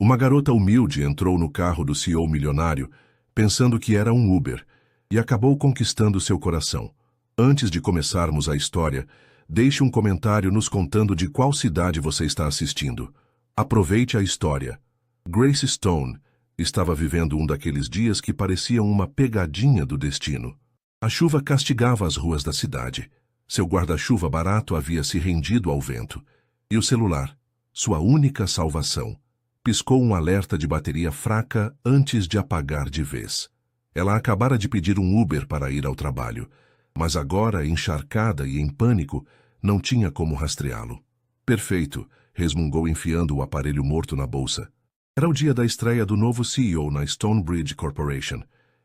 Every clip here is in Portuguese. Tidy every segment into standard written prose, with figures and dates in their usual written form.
Uma garota humilde entrou no carro do CEO milionário, pensando que era um Uber, e acabou conquistando seu coração. Antes de começarmos a história, deixe um comentário nos contando de qual cidade você está assistindo. Aproveite a história. Grace Stone estava vivendo um daqueles dias que pareciam uma pegadinha do destino. A chuva castigava as ruas da cidade. Seu guarda-chuva barato havia se rendido ao vento. E o celular, sua única salvação, piscou um alerta de bateria fraca antes de apagar de vez. Ela acabara de pedir um Uber para ir ao trabalho, mas agora, encharcada e em pânico, não tinha como rastreá-lo. Perfeito, resmungou enfiando o aparelho morto na bolsa. Era o dia da estreia do novo CEO na Stonebridge Corporation,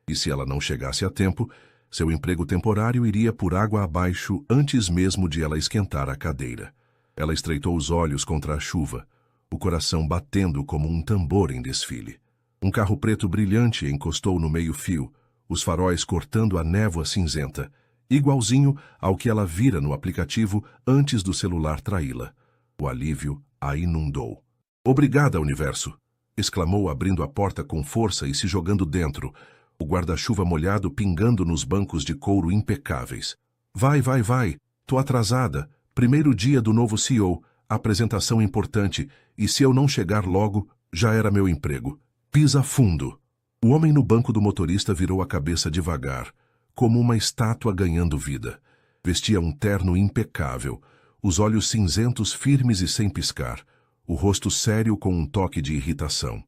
e se ela não chegasse a tempo, seu emprego temporário iria por água abaixo antes mesmo de ela esquentar a cadeira. Ela estreitou os olhos contra a chuva, o coração batendo como um tambor em desfile. Um carro preto brilhante encostou no meio-fio, os faróis cortando a névoa cinzenta, igualzinho ao que ela vira no aplicativo antes do celular traí-la. O alívio a inundou. "Obrigada, universo!" exclamou abrindo a porta com força e se jogando dentro, o guarda-chuva molhado pingando nos bancos de couro impecáveis. Vai, tô atrasada. Primeiro dia do novo CEO, apresentação importante, e se eu não chegar logo, já era meu emprego. Pisa fundo." O homem no banco do motorista virou a cabeça devagar, como uma estátua ganhando vida. Vestia um terno impecável, os olhos cinzentos firmes e sem piscar, o rosto sério com um toque de irritação.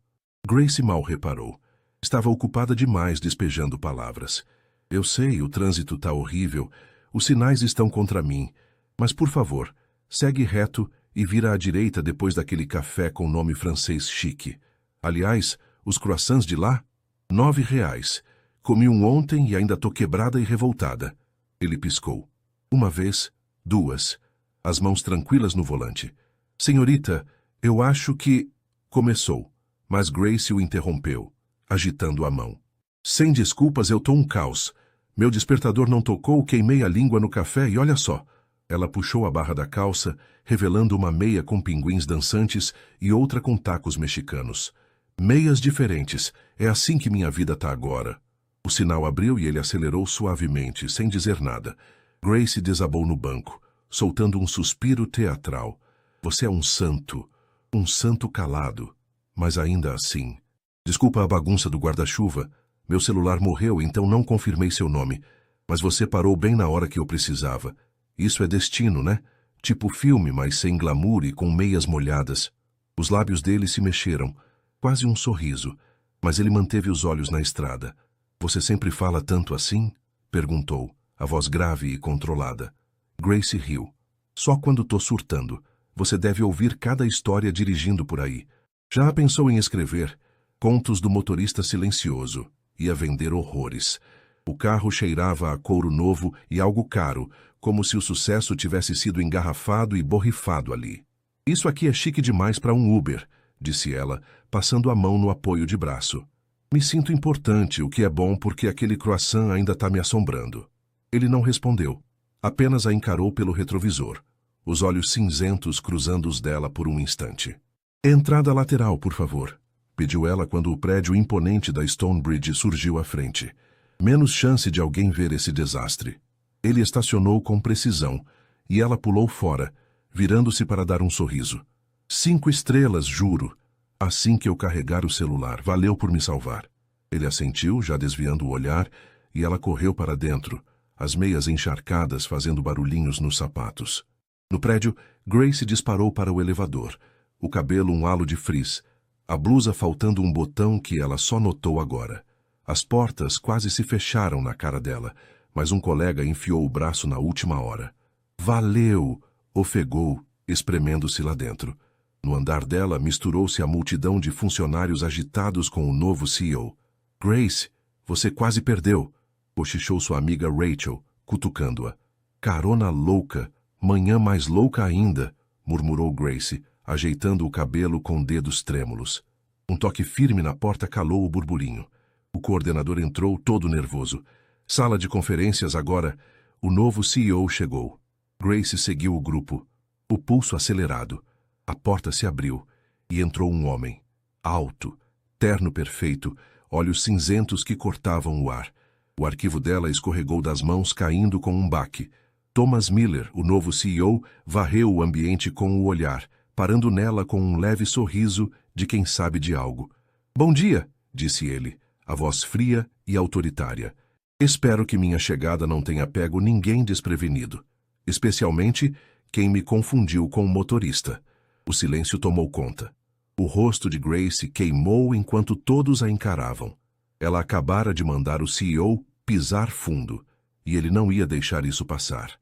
Grace mal reparou. Estava ocupada demais despejando palavras. "Eu sei, o trânsito tá horrível, os sinais estão contra mim, mas por favor, segue reto e vira à direita depois daquele café com nome francês chique. Aliás, os croissants de lá? R$ 9. Comi um ontem e ainda tô quebrada e revoltada." Ele piscou. Uma vez, duas, as mãos tranquilas no volante. "Senhorita, eu acho que..." começou, mas Grace o interrompeu, agitando a mão. "Sem desculpas, eu tô um caos. Meu despertador não tocou, queimei a língua no café e olha só." Ela puxou a barra da calça, revelando uma meia com pinguins dançantes e outra com tacos mexicanos. "Meias diferentes, é assim que minha vida tá agora." O sinal abriu e ele acelerou suavemente, sem dizer nada. Grace desabou no banco, soltando um suspiro teatral. "Você é um santo calado, mas ainda assim." "Desculpa a bagunça do guarda-chuva. Meu celular morreu, então não confirmei seu nome. Mas você parou bem na hora que eu precisava. Isso é destino, né? Tipo filme, mas sem glamour e com meias molhadas." Os lábios dele se mexeram, quase um sorriso, mas ele manteve os olhos na estrada. "Você sempre fala tanto assim?" perguntou, a voz grave e controlada. Grace riu. "Só quando tô surtando. Você deve ouvir cada história dirigindo por aí. Já pensou em escrever? Contos do motorista silencioso. Ia vender horrores." O carro cheirava a couro novo e algo caro, como se o sucesso tivesse sido engarrafado e borrifado ali. "Isso aqui é chique demais para um Uber", disse ela, passando a mão no apoio de braço. "Me sinto importante, o que é bom porque aquele croissant ainda está me assombrando." Ele não respondeu, apenas a encarou pelo retrovisor, os olhos cinzentos cruzando os dela por um instante. "Entrada lateral, por favor", pediu ela quando o prédio imponente da Stonebridge surgiu à frente. Menos chance de alguém ver esse desastre. Ele estacionou com precisão, e ela pulou fora, virando-se para dar um sorriso. 5 estrelas, juro. Assim que eu carregar o celular, valeu por me salvar." Ele assentiu, já desviando o olhar, e ela correu para dentro, as meias encharcadas fazendo barulhinhos nos sapatos. No prédio, Grace disparou para o elevador, o cabelo um halo de frizz, a blusa faltando um botão que ela só notou agora. As portas quase se fecharam na cara dela, mas um colega enfiou o braço na última hora. "Valeu!" ofegou, espremendo-se lá dentro. No andar dela misturou-se a multidão de funcionários agitados com o novo CEO. "Grace, você quase perdeu", cochichou sua amiga Rachel, cutucando-a. "Carona louca, manhã mais louca ainda", murmurou Grace, ajeitando o cabelo com dedos trêmulos. Um toque firme na porta calou o burburinho. O coordenador entrou todo nervoso. Sala de conferências agora. O novo CEO chegou. Grace seguiu o grupo, o pulso acelerado. A porta se abriu e entrou um homem. alto, terno perfeito, olhos cinzentos que cortavam o ar. O arquivo dela escorregou das mãos, caindo com um baque. Thomas Miller, o novo CEO, varreu o ambiente com o olhar, parando nela com um leve sorriso de quem sabe de algo. "Bom dia", disse ele, a voz fria e autoritária. "Espero que minha chegada não tenha pego ninguém desprevenido, especialmente quem me confundiu com o motorista." O silêncio tomou conta. O rosto de Grace queimou enquanto todos a encaravam. Ela acabara de mandar o CEO pisar fundo, e ele não ia deixar isso passar.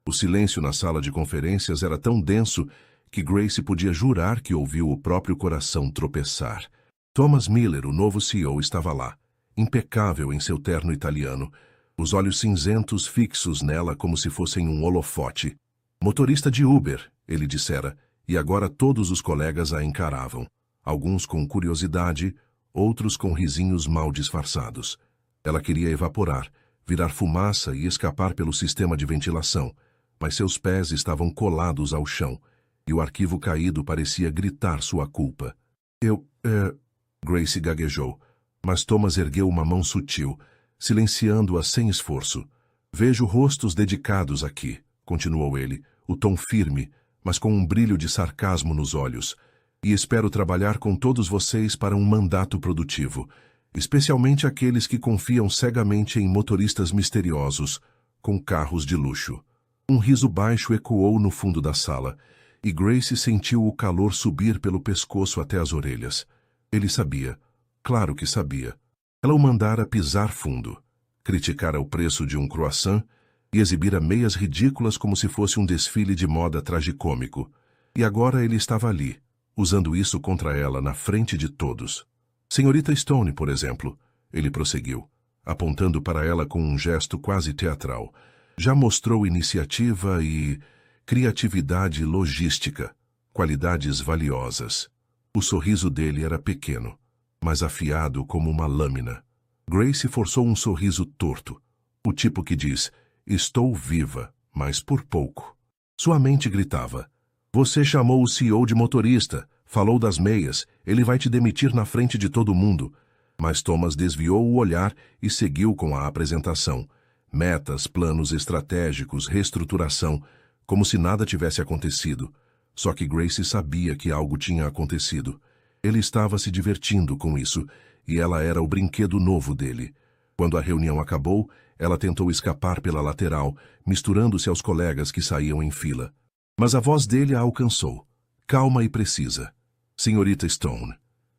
O silêncio na sala de conferências era tão denso que Grace podia jurar que ouviu o próprio coração tropeçar. Thomas Miller, o novo CEO, estava lá, impecável em seu terno italiano, os olhos cinzentos fixos nela como se fossem um holofote. "Motorista de Uber", ele dissera, e agora todos os colegas a encaravam, alguns com curiosidade, outros com risinhos mal disfarçados. Ela queria evaporar, virar fumaça e escapar pelo sistema de ventilação, mas seus pés estavam colados ao chão, e o arquivo caído parecia gritar sua culpa. Grace gaguejou, mas Thomas ergueu uma mão sutil, silenciando-a sem esforço. "Vejo rostos dedicados aqui", continuou ele, o tom firme, mas com um brilho de sarcasmo nos olhos, "e espero trabalhar com todos vocês para um mandato produtivo, especialmente aqueles que confiam cegamente em motoristas misteriosos, com carros de luxo." Um riso baixo ecoou no fundo da sala, e Grace sentiu o calor subir pelo pescoço até as orelhas. Ele sabia, claro que sabia. Ela o mandara pisar fundo, criticara o preço de um croissant e exibira meias ridículas como se fosse um desfile de moda tragicômico. E agora ele estava ali, usando isso contra ela na frente de todos. "Senhorita Stone, por exemplo", ele prosseguiu, apontando para ela com um gesto quase teatral, "já mostrou iniciativa e criatividade logística, qualidades valiosas." O sorriso dele era pequeno, mas afiado como uma lâmina. Grace forçou um sorriso torto, o tipo que diz, "Estou viva, mas por pouco." Sua mente gritava, "Você chamou o CEO de motorista, falou das meias, ele vai te demitir na frente de todo mundo." Mas Thomas desviou o olhar e seguiu com a apresentação. Metas, planos estratégicos, reestruturação, como se nada tivesse acontecido. Só que Grace sabia que algo tinha acontecido. Ele estava se divertindo com isso, e ela era o brinquedo novo dele. Quando a reunião acabou, ela tentou escapar pela lateral, misturando-se aos colegas que saíam em fila. Mas a voz dele a alcançou, calma e precisa. "Senhorita Stone."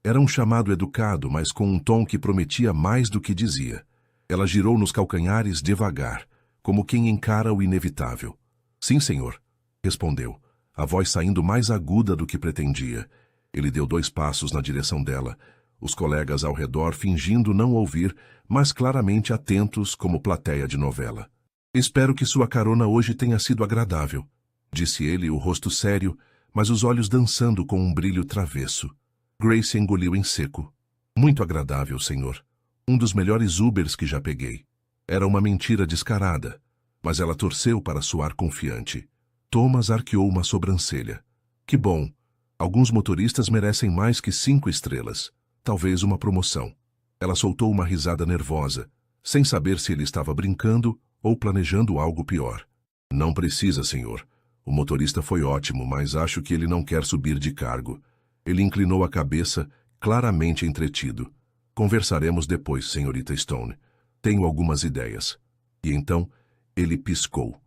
Era um chamado educado, mas com um tom que prometia mais do que dizia. Ela girou nos calcanhares devagar, como quem encara o inevitável. "Sim, senhor", respondeu, a voz saindo mais aguda do que pretendia. Ele deu 2 passos na direção dela, os colegas ao redor fingindo não ouvir, mas claramente atentos como plateia de novela. "Espero que sua carona hoje tenha sido agradável", disse ele, o rosto sério, mas os olhos dançando com um brilho travesso. Grace engoliu em seco. "Muito agradável, senhor. Um dos melhores Ubers que já peguei." Era uma mentira descarada, mas ela torceu para soar confiante. Thomas arqueou uma sobrancelha. "Que bom. Alguns motoristas merecem mais que 5 estrelas. Talvez uma promoção." Ela soltou uma risada nervosa, sem saber se ele estava brincando ou planejando algo pior. "Não precisa, senhor. O motorista foi ótimo, mas acho que ele não quer subir de cargo." Ele inclinou a cabeça, claramente entretido. "Conversaremos depois, senhorita Stone. Tenho algumas ideias." E então, ele piscou,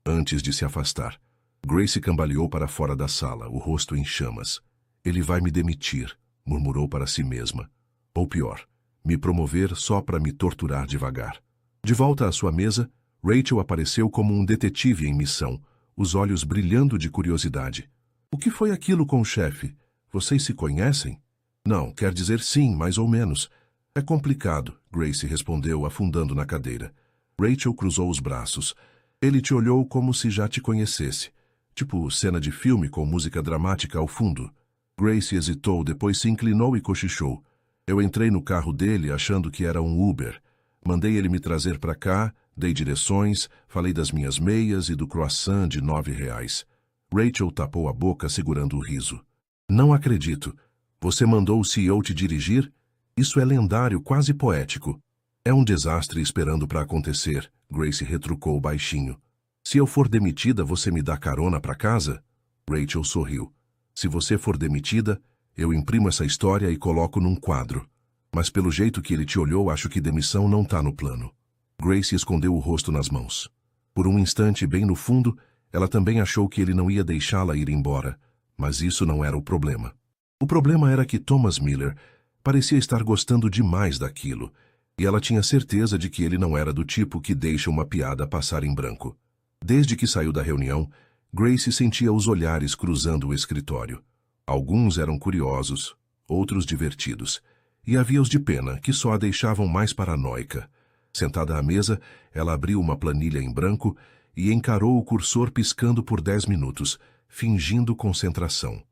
antes de se afastar. Grace cambaleou para fora da sala, o rosto em chamas. "Ele vai me demitir", murmurou para si mesma. "Ou pior, me promover só para me torturar devagar." De volta à sua mesa, Rachel apareceu como um detetive em missão, os olhos brilhando de curiosidade. "O que foi aquilo com o chefe? Vocês se conhecem?" "Não, quer dizer sim, mais ou menos." "É complicado", Grace respondeu, afundando na cadeira. Rachel cruzou os braços. "Ele te olhou como se já te conhecesse. Tipo cena de filme com música dramática ao fundo." Grace hesitou, depois se inclinou e cochichou. "Eu entrei no carro dele achando que era um Uber. Mandei ele me trazer para cá, dei direções, falei das minhas meias e do croissant de R$ 9. Rachel tapou a boca segurando o riso. "Não acredito. Você mandou o CEO te dirigir? Isso é lendário, quase poético. É um desastre esperando para acontecer, Grace retrucou baixinho. Se eu for demitida, você me dá carona para casa? Rachel sorriu. Se você for demitida, eu imprimo essa história e coloco num quadro. Mas pelo jeito que ele te olhou, acho que demissão não tá no plano. Grace escondeu o rosto nas mãos. Por um instante, bem no fundo, ela também achou que ele não ia deixá-la ir embora. Mas isso não era o problema. O problema era que Thomas Miller parecia estar gostando demais daquilo, e ela tinha certeza de que ele não era do tipo que deixa uma piada passar em branco. Desde que saiu da reunião, Grace sentia os olhares cruzando o escritório. Alguns eram curiosos, outros divertidos, e havia os de pena, que só a deixavam mais paranoica. Sentada à mesa, ela abriu uma planilha em branco e encarou o cursor piscando por 10 minutos, fingindo concentração.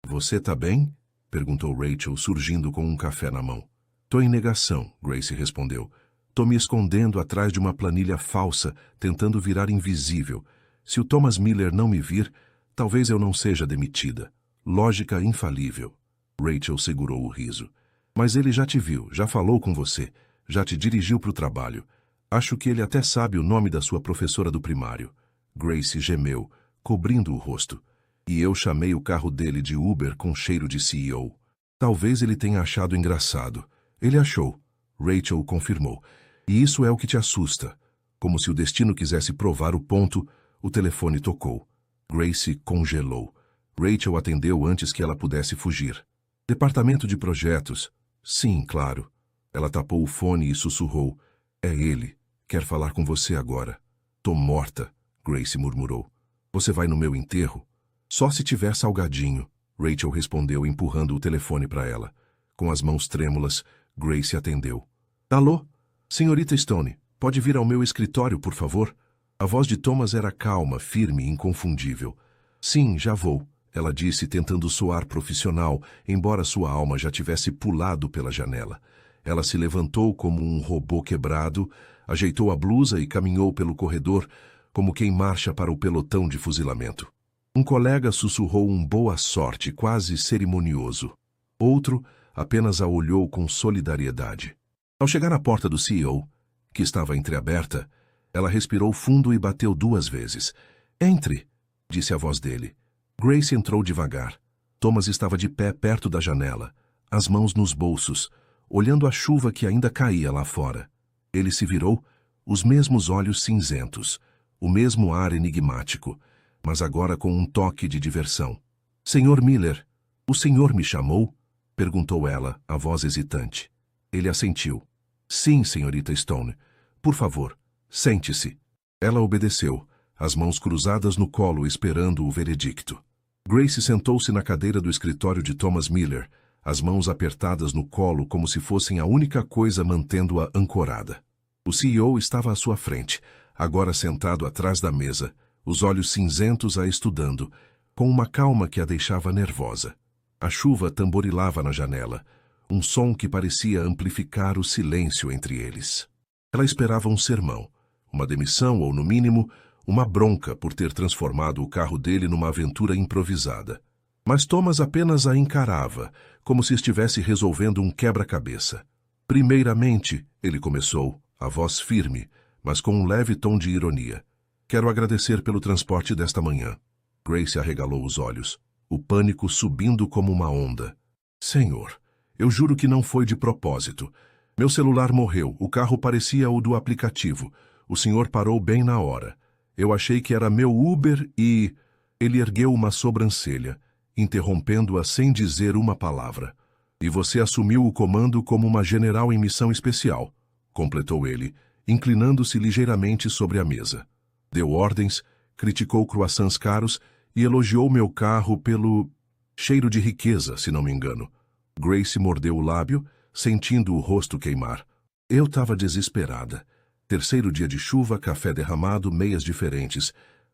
Você tá bem? Perguntou Rachel, surgindo com um café na mão. Tô em negação, Grace respondeu. Tô me escondendo atrás de uma planilha falsa, tentando virar invisível. Se o Thomas Miller não me vir, talvez eu não seja demitida. Lógica infalível. Rachel segurou o riso. Mas ele já te viu, já falou com você, já te dirigiu para o trabalho. Acho que ele até sabe o nome da sua professora do primário. Grace gemeu, cobrindo o rosto. E eu chamei o carro dele de Uber com cheiro de CEO. Talvez ele tenha achado engraçado. Ele achou. Rachel confirmou. E isso é o que te assusta. Como se o destino quisesse provar o ponto, o telefone tocou. Grace congelou. Rachel atendeu antes que ela pudesse fugir. Departamento de projetos. Sim, claro. Ela tapou o fone e sussurrou. É ele. Quer falar com você agora. Tô morta, Grace murmurou. Você vai no meu enterro? Só se tiver salgadinho, Rachel respondeu empurrando o telefone para ela. Com as mãos trêmulas, Grace atendeu. Alô? Senhorita Stone, pode vir ao meu escritório, por favor? A voz de Thomas era calma, firme e inconfundível. Sim, já vou, ela disse tentando soar profissional, embora sua alma já tivesse pulado pela janela. Ela se levantou como um robô quebrado, ajeitou a blusa e caminhou pelo corredor, como quem marcha para o pelotão de fuzilamento. Um colega sussurrou um boa sorte, quase cerimonioso. Outro apenas a olhou com solidariedade. Ao chegar à porta do CEO, que estava entreaberta, ela respirou fundo e bateu 2 vezes. Entre, disse a voz dele. Grace entrou devagar. Thomas estava de pé perto da janela, as mãos nos bolsos, olhando a chuva que ainda caía lá fora. Ele se virou, os mesmos olhos cinzentos, o mesmo ar enigmático, mas agora com um toque de diversão. Senhor Miller, o senhor me chamou? Perguntou ela, a voz hesitante. Ele assentiu. Sim, senhorita Stone. Por favor, sente-se. Ela obedeceu, as mãos cruzadas no colo esperando o veredicto. Grace sentou-se na cadeira do escritório de Thomas Miller, as mãos apertadas no colo como se fossem a única coisa mantendo-a ancorada. O CEO estava à sua frente, agora sentado atrás da mesa, os olhos cinzentos a estudando, com uma calma que a deixava nervosa. A chuva tamborilava na janela, um som que parecia amplificar o silêncio entre eles. Ela esperava um sermão, uma demissão ou, no mínimo, uma bronca por ter transformado o carro dele numa aventura improvisada. Mas Thomas apenas a encarava, como se estivesse resolvendo um quebra-cabeça. Primeiramente, ele começou, a voz firme, mas com um leve tom de ironia. Quero agradecer pelo transporte desta manhã. Grace arregalou os olhos, o pânico subindo como uma onda. Senhor, eu juro que não foi de propósito. Meu celular morreu, o carro parecia o do aplicativo. O senhor parou bem na hora. Eu achei que era meu Uber e... Ele ergueu uma sobrancelha, interrompendo-a sem dizer uma palavra. E você assumiu o comando como uma general em missão especial, completou ele, inclinando-se ligeiramente sobre a mesa. Deu ordens, criticou croissants caros e elogiou meu carro pelo cheiro de riqueza, se não me engano. Grace mordeu o lábio, sentindo o rosto queimar. Eu estava desesperada. 3º dia de chuva, café derramado, meias diferentes.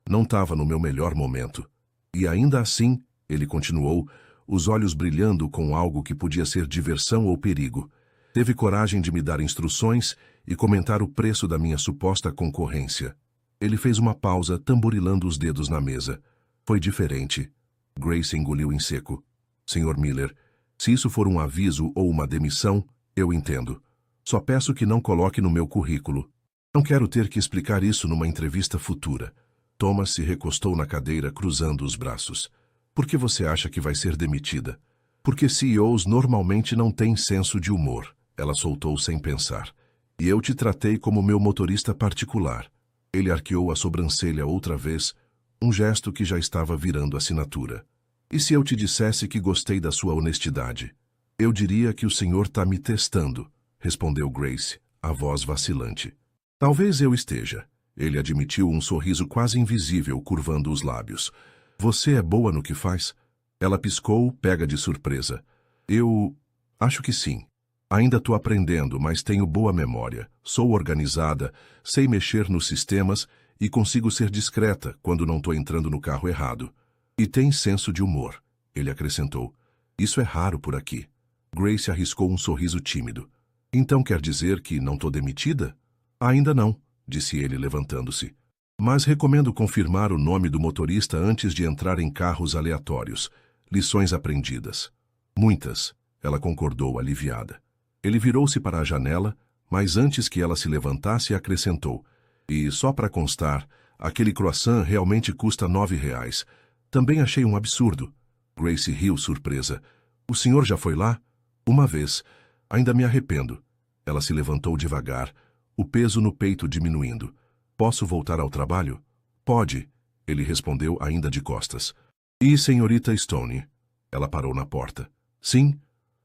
Não estava no meu melhor momento. E ainda assim, ele continuou, os olhos brilhando com algo que podia ser diversão ou perigo. Teve coragem de me dar instruções e comentar o preço da minha suposta concorrência. Ele fez uma pausa, tamborilando os dedos na mesa. Foi diferente. Grace engoliu em seco. Senhor Miller, Se isso for um aviso ou uma demissão, eu entendo. Só peço que não coloque no meu currículo. Não quero ter que explicar isso numa entrevista futura. Thomas se recostou na cadeira, cruzando os braços. Por que você acha que vai ser demitida? Porque CEOs normalmente não têm senso de humor. Ela soltou sem pensar. E eu te tratei como meu motorista particular. Ele arqueou a sobrancelha outra vez, um gesto que já estava virando assinatura. E se eu te dissesse que gostei da sua honestidade? Eu diria que o senhor está me testando, respondeu Grace, a voz vacilante. Talvez eu esteja. Ele admitiu, um sorriso quase invisível curvando os lábios. Você é boa no que faz? Ela piscou, pega de surpresa. Eu acho que sim. Ainda estou aprendendo, mas tenho boa memória. Sou organizada, sei mexer nos sistemas e consigo ser discreta quando não estou entrando no carro errado. E tem senso de humor, ele acrescentou. Isso é raro por aqui. Grace arriscou um sorriso tímido. Então quer dizer que não estou demitida? Ainda não, disse ele levantando-se. Mas recomendo confirmar o nome do motorista antes de entrar em carros aleatórios. Lições aprendidas. Muitas, ela concordou aliviada. Ele virou-se para a janela, mas antes que ela se levantasse acrescentou. E só para constar, aquele croissant realmente custa R$ 9. Também achei um absurdo. Grace riu surpresa. O senhor já foi lá? Uma vez. Ainda me arrependo. Ela se levantou devagar, o peso no peito diminuindo. Posso voltar ao trabalho? Pode, ele respondeu ainda de costas. E senhorita Stone? Ela parou na porta. Sim.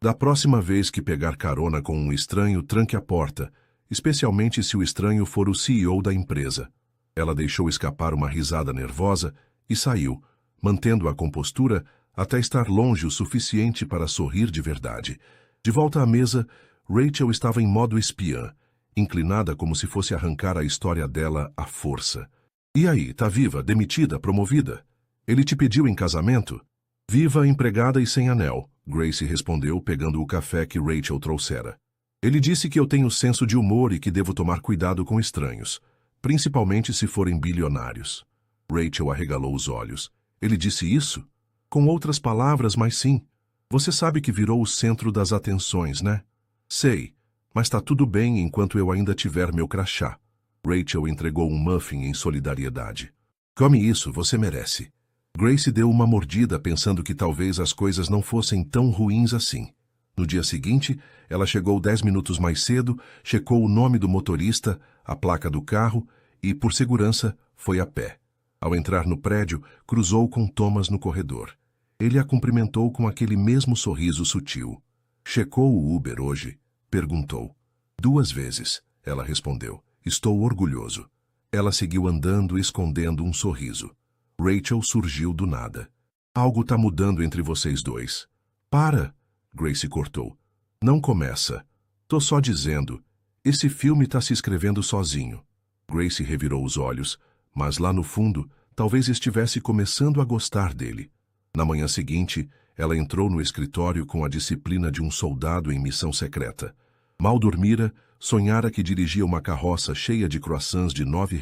Da próxima vez que pegar carona com um estranho, tranque a porta, especialmente se o estranho for o CEO da empresa. Ela deixou escapar uma risada nervosa e saiu, mantendo a compostura até estar longe o suficiente para sorrir de verdade. De volta à mesa, Rachel estava em modo espiã, inclinada como se fosse arrancar a história dela à força. E aí, tá viva, demitida, promovida? Ele te pediu em casamento? Viva, empregada e sem anel, Grace respondeu, pegando o café que Rachel trouxera. Ele disse que eu tenho senso de humor e que devo tomar cuidado com estranhos, principalmente se forem bilionários. Rachel arregalou os olhos. Ele disse isso? Com outras palavras, mas sim. Você sabe que virou o centro das atenções, né? Sei, mas tá tudo bem enquanto eu ainda tiver meu crachá. Rachel entregou um muffin em solidariedade. Come isso, você merece. Grace deu uma mordida pensando que talvez as coisas não fossem tão ruins assim. No dia seguinte, ela chegou 10 minutos mais cedo, checou o nome do motorista, a placa do carro e, por segurança, foi a pé. Ao entrar no prédio, cruzou com Thomas no corredor. Ele a cumprimentou com aquele mesmo sorriso sutil. Checou o Uber hoje? Perguntou. 2 vezes, ela respondeu. Estou orgulhoso. Ela seguiu andando, escondendo um sorriso. Rachel surgiu do nada. Algo tá mudando entre vocês dois. Para! Grace cortou. Não começa. Tô só dizendo. Esse filme tá se escrevendo sozinho. Grace revirou os olhos, mas lá no fundo, talvez estivesse começando a gostar dele. Na manhã seguinte, ela entrou no escritório com a disciplina de um soldado em missão secreta. Mal dormira, sonhara que dirigia uma carroça cheia de croissants de R$ 9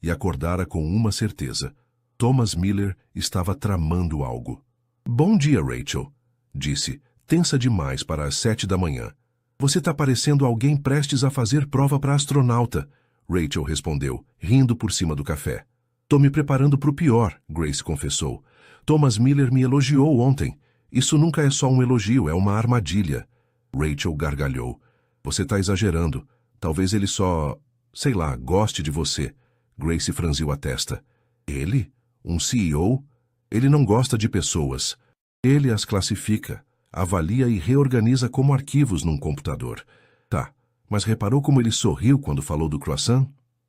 e acordara com uma certeza. Thomas Miller estava tramando algo. Bom dia, Rachel, disse, tensa demais para as 7 da manhã. Você tá parecendo alguém prestes a fazer prova para astronauta, Rachel respondeu, rindo por cima do café. Tô me preparando para o pior, Grace confessou. Thomas Miller me elogiou ontem. Isso nunca é só um elogio, é uma armadilha. Rachel gargalhou. Você tá exagerando. Talvez ele só, sei lá, goste de você. Grace franziu a testa. Ele? Um CEO? Ele não gosta de pessoas. Ele as classifica, avalia e reorganiza como arquivos num computador. Tá, mas reparou como ele sorriu quando falou do croissant?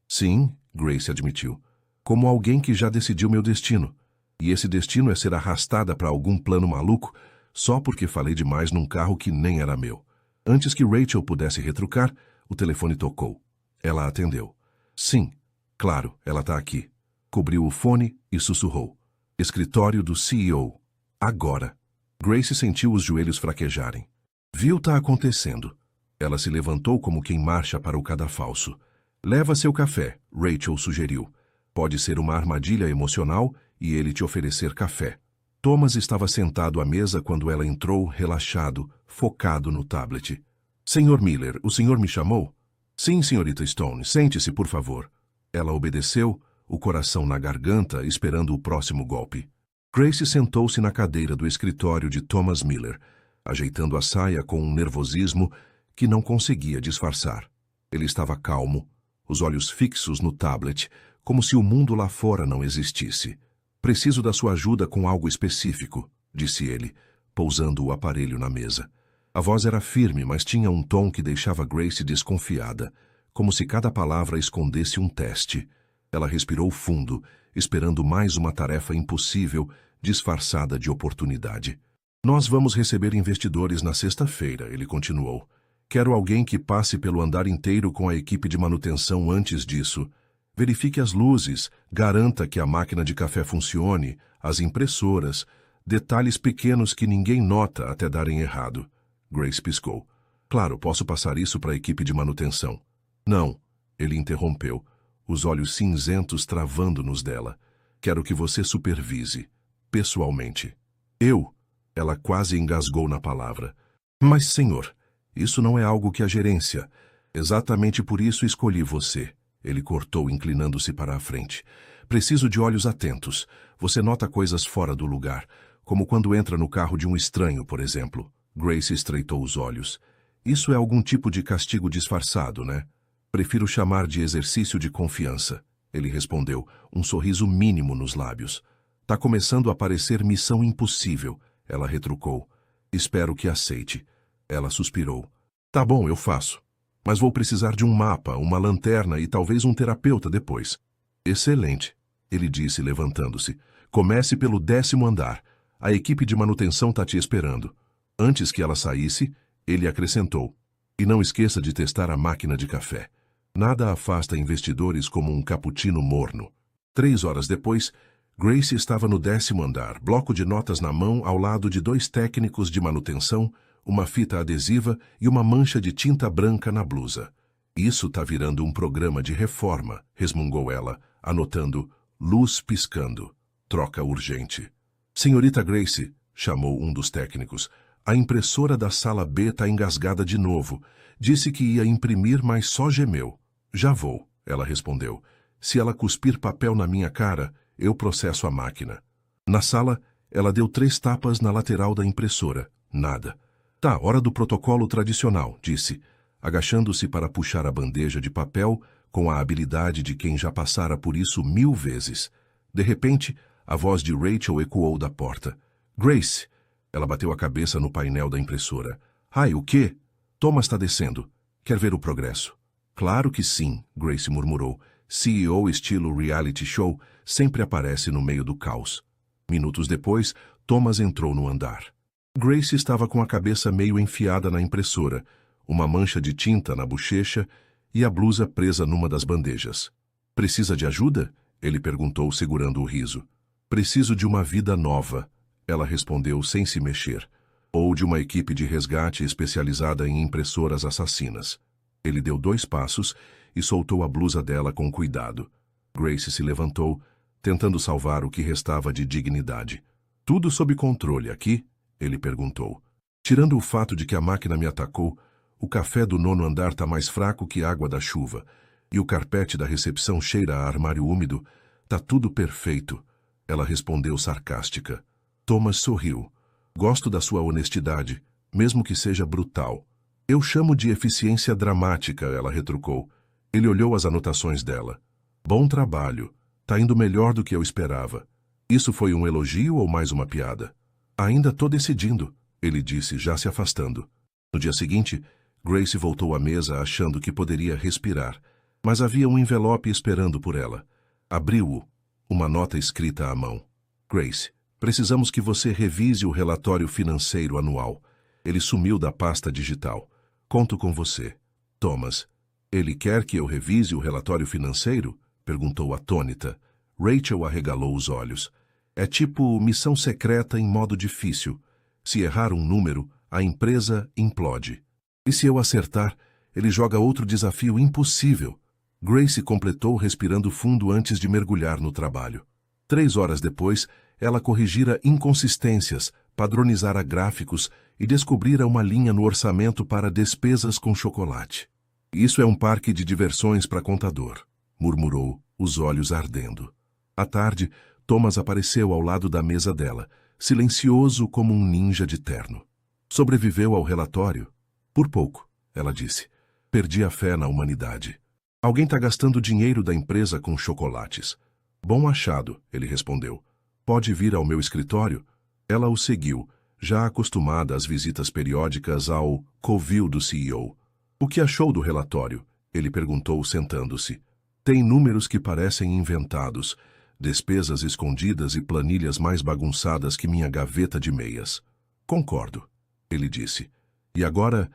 Sim, Grace admitiu. Como alguém que já decidiu meu destino. E esse destino é ser arrastada para algum plano maluco só porque falei demais num carro que nem era meu. Antes que Rachel pudesse retrucar, o telefone tocou. Ela atendeu. Sim, claro, ela tá aqui. Cobriu o fone e sussurrou. Escritório do CEO. Agora. Grace sentiu os joelhos fraquejarem. Viu tá acontecendo. Ela se levantou como quem marcha para o cadafalso. Leva seu café, Rachel sugeriu. Pode ser uma armadilha emocional e ele te oferecer café. Thomas estava sentado à mesa quando ela entrou, relaxado, focado no tablet. Senhor Miller, o senhor me chamou? Sim, senhorita Stone, sente-se, por favor. Ela obedeceu, o coração na garganta, esperando o próximo golpe. Grace sentou-se na cadeira do escritório de Thomas Miller, ajeitando a saia com um nervosismo que não conseguia disfarçar. Ele estava calmo, os olhos fixos no tablet, como se o mundo lá fora não existisse. Preciso da sua ajuda com algo específico, disse ele, pousando o aparelho na mesa. A voz era firme, mas tinha um tom que deixava Grace desconfiada, como se cada palavra escondesse um teste. Ela respirou fundo, esperando mais uma tarefa impossível, disfarçada de oportunidade. Nós vamos receber investidores na sexta-feira, ele continuou. Quero alguém que passe pelo andar inteiro com a equipe de manutenção antes disso. Verifique as luzes, garanta que a máquina de café funcione, as impressoras, detalhes pequenos que ninguém nota até darem errado. Grace piscou. Claro, posso passar isso para a equipe de manutenção. Não, ele interrompeu, os olhos cinzentos travando nos dela. Quero que você supervise, pessoalmente. Eu? Ela quase engasgou na palavra. Mas, senhor, isso não é algo que a gerência... Exatamente por isso escolhi você. Ele cortou, inclinando-se para a frente. Preciso de olhos atentos. Você nota coisas fora do lugar, como quando entra no carro de um estranho, por exemplo. Grace estreitou os olhos. Isso é algum tipo de castigo disfarçado, né? Prefiro chamar de exercício de confiança. Ele respondeu, um sorriso mínimo nos lábios. Tá começando a parecer missão impossível. Ela retrucou. Espero que aceite. Ela suspirou. Tá bom, eu faço. Mas vou precisar de um mapa, uma lanterna e talvez um terapeuta depois. Excelente, ele disse, levantando-se. Comece pelo 10º andar. A equipe de manutenção está te esperando. Antes que ela saísse, ele acrescentou. E não esqueça de testar a máquina de café. Nada afasta investidores como um cappuccino morno. 3 horas depois, Grace estava no 10º andar, bloco de notas na mão ao lado de 2 técnicos de manutenção, uma fita adesiva e uma mancha de tinta branca na blusa. Isso tá virando um programa de reforma, resmungou ela, anotando, luz piscando. Troca urgente. Senhorita Grace, chamou um dos técnicos, a impressora da sala B tá engasgada de novo. Disse que ia imprimir, mas só gemeu. Já vou, ela respondeu. Se ela cuspir papel na minha cara, eu processo a máquina. Na sala, ela deu 3 tapas na lateral da impressora. Nada. Tá, hora do protocolo tradicional, disse, agachando-se para puxar a bandeja de papel com a habilidade de quem já passara por isso 1000 vezes. De repente, a voz de Rachel ecoou da porta. Grace! Ela bateu a cabeça no painel da impressora. Ai, o quê? Thomas está descendo. Quer ver o progresso? Claro que sim, Grace murmurou. CEO estilo reality show sempre aparece no meio do caos. Minutos depois, Thomas entrou no andar. Grace estava com a cabeça meio enfiada na impressora, uma mancha de tinta na bochecha e a blusa presa numa das bandejas. Precisa de ajuda? Ele perguntou, segurando o riso. Preciso de uma vida nova, ela respondeu sem se mexer, ou de uma equipe de resgate especializada em impressoras assassinas. Ele deu 2 passos e soltou a blusa dela com cuidado. Grace se levantou, tentando salvar o que restava de dignidade. Tudo sob controle aqui? Ele perguntou. Tirando o fato de que a máquina me atacou, o café do 9º andar tá mais fraco que água da chuva, e o carpete da recepção cheira a armário úmido, tá tudo perfeito, ela respondeu sarcástica. Thomas sorriu. Gosto da sua honestidade, mesmo que seja brutal. Eu chamo de eficiência dramática, ela retrucou. Ele olhou as anotações dela. Bom trabalho. Tá indo melhor do que eu esperava. Isso foi um elogio ou mais uma piada? Ainda tô decidindo, ele disse, já se afastando. No dia seguinte, Grace voltou à mesa achando que poderia respirar, mas havia um envelope esperando por ela. Abriu-o, uma nota escrita à mão. Grace, precisamos que você revise o relatório financeiro anual. Ele sumiu da pasta digital. Conto com você. Thomas. Ele quer que eu revise o relatório financeiro? Perguntou atônita. Rachel arregalou os olhos. É tipo missão secreta em modo difícil. Se errar um número, a empresa implode. E se eu acertar, ele joga outro desafio impossível. Grace completou respirando fundo antes de mergulhar no trabalho. 3 horas depois, ela corrigira inconsistências, padronizara gráficos e descobrira uma linha no orçamento para despesas com chocolate. Isso é um parque de diversões para contador, murmurou, os olhos ardendo. À tarde, Thomas apareceu ao lado da mesa dela, silencioso como um ninja de terno. Sobreviveu ao relatório? Por pouco, ela disse. Perdi a fé na humanidade. Alguém está gastando dinheiro da empresa com chocolates. Bom achado, ele respondeu. Pode vir ao meu escritório? Ela o seguiu, já acostumada às visitas periódicas ao covil do CEO. O que achou do relatório? Ele perguntou sentando-se. Tem números que parecem inventados, despesas escondidas e planilhas mais bagunçadas que minha gaveta de meias. Concordo, ele disse. E agora,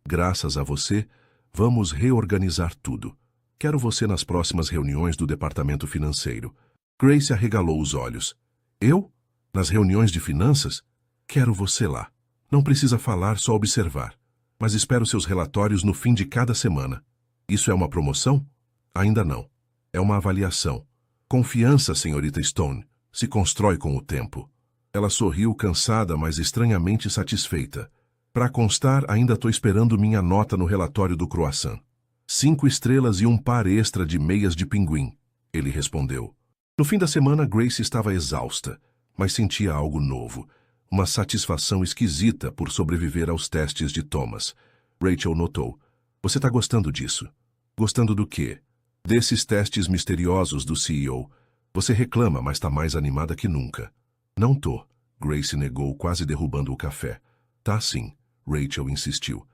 graças a você, vamos reorganizar tudo. Quero você nas próximas reuniões do departamento financeiro. Grace arregalou os olhos. Eu? Nas reuniões de finanças? Quero você lá. Não precisa falar, só observar. Mas espero seus relatórios no fim de cada semana. Isso é uma promoção? Ainda não. É uma avaliação. Confiança, senhorita Stone, se constrói com o tempo. Ela sorriu cansada, mas estranhamente satisfeita. Para constar, ainda estou esperando minha nota no relatório do croissant. 5 estrelas e um par extra de meias de pinguim, ele respondeu. No fim da semana, Grace estava exausta, mas sentia algo novo, uma satisfação esquisita por sobreviver aos testes de Thomas. Rachel notou. Você está gostando disso? Gostando do quê? Desses testes misteriosos do CEO. Você reclama, mas está mais animada que nunca. Não tô, Grace negou, quase derrubando o café. Tá sim, Rachel insistiu.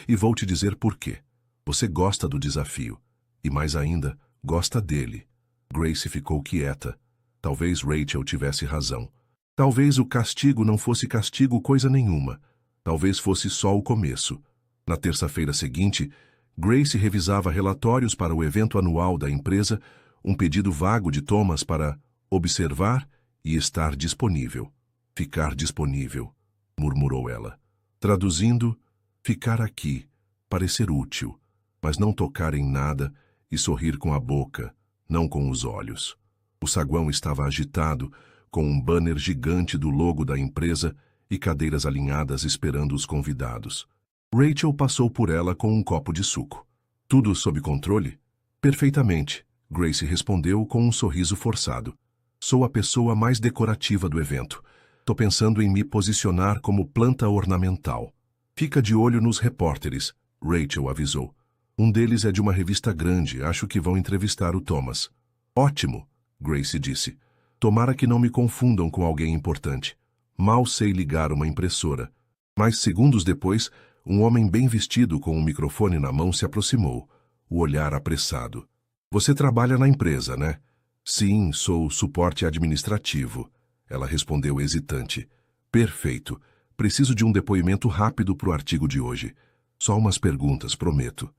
E vou te dizer por quê. Você gosta do desafio. E mais ainda, gosta dele. Grace ficou quieta. Talvez Rachel tivesse razão. Talvez o castigo não fosse castigo coisa nenhuma. Talvez fosse só o começo. Na terça-feira seguinte, Grace revisava relatórios para o evento anual da empresa, um pedido vago de Thomas para observar e estar disponível. Ficar disponível, murmurou ela. Traduzindo, ficar aqui, parecer útil, mas não tocar em nada e sorrir com a boca, não com os olhos. O saguão estava agitado, com um banner gigante do logo da empresa e cadeiras alinhadas esperando os convidados. Rachel passou por ela com um copo de suco. Tudo sob controle? Perfeitamente, Grace respondeu com um sorriso forçado. Sou a pessoa mais decorativa do evento. Tô pensando em me posicionar como planta ornamental. Fica de olho nos repórteres, Rachel avisou. Um deles é de uma revista grande, acho que vão entrevistar o Thomas. Ótimo, Grace disse. Tomara que não me confundam com alguém importante. Mal sei ligar uma impressora. Mas segundos depois, um homem bem vestido com um microfone na mão se aproximou, o olhar apressado. Você trabalha na empresa, né? Sim, sou suporte administrativo. Ela respondeu hesitante. Perfeito. Preciso de um depoimento rápido para o artigo de hoje. Só umas perguntas, prometo.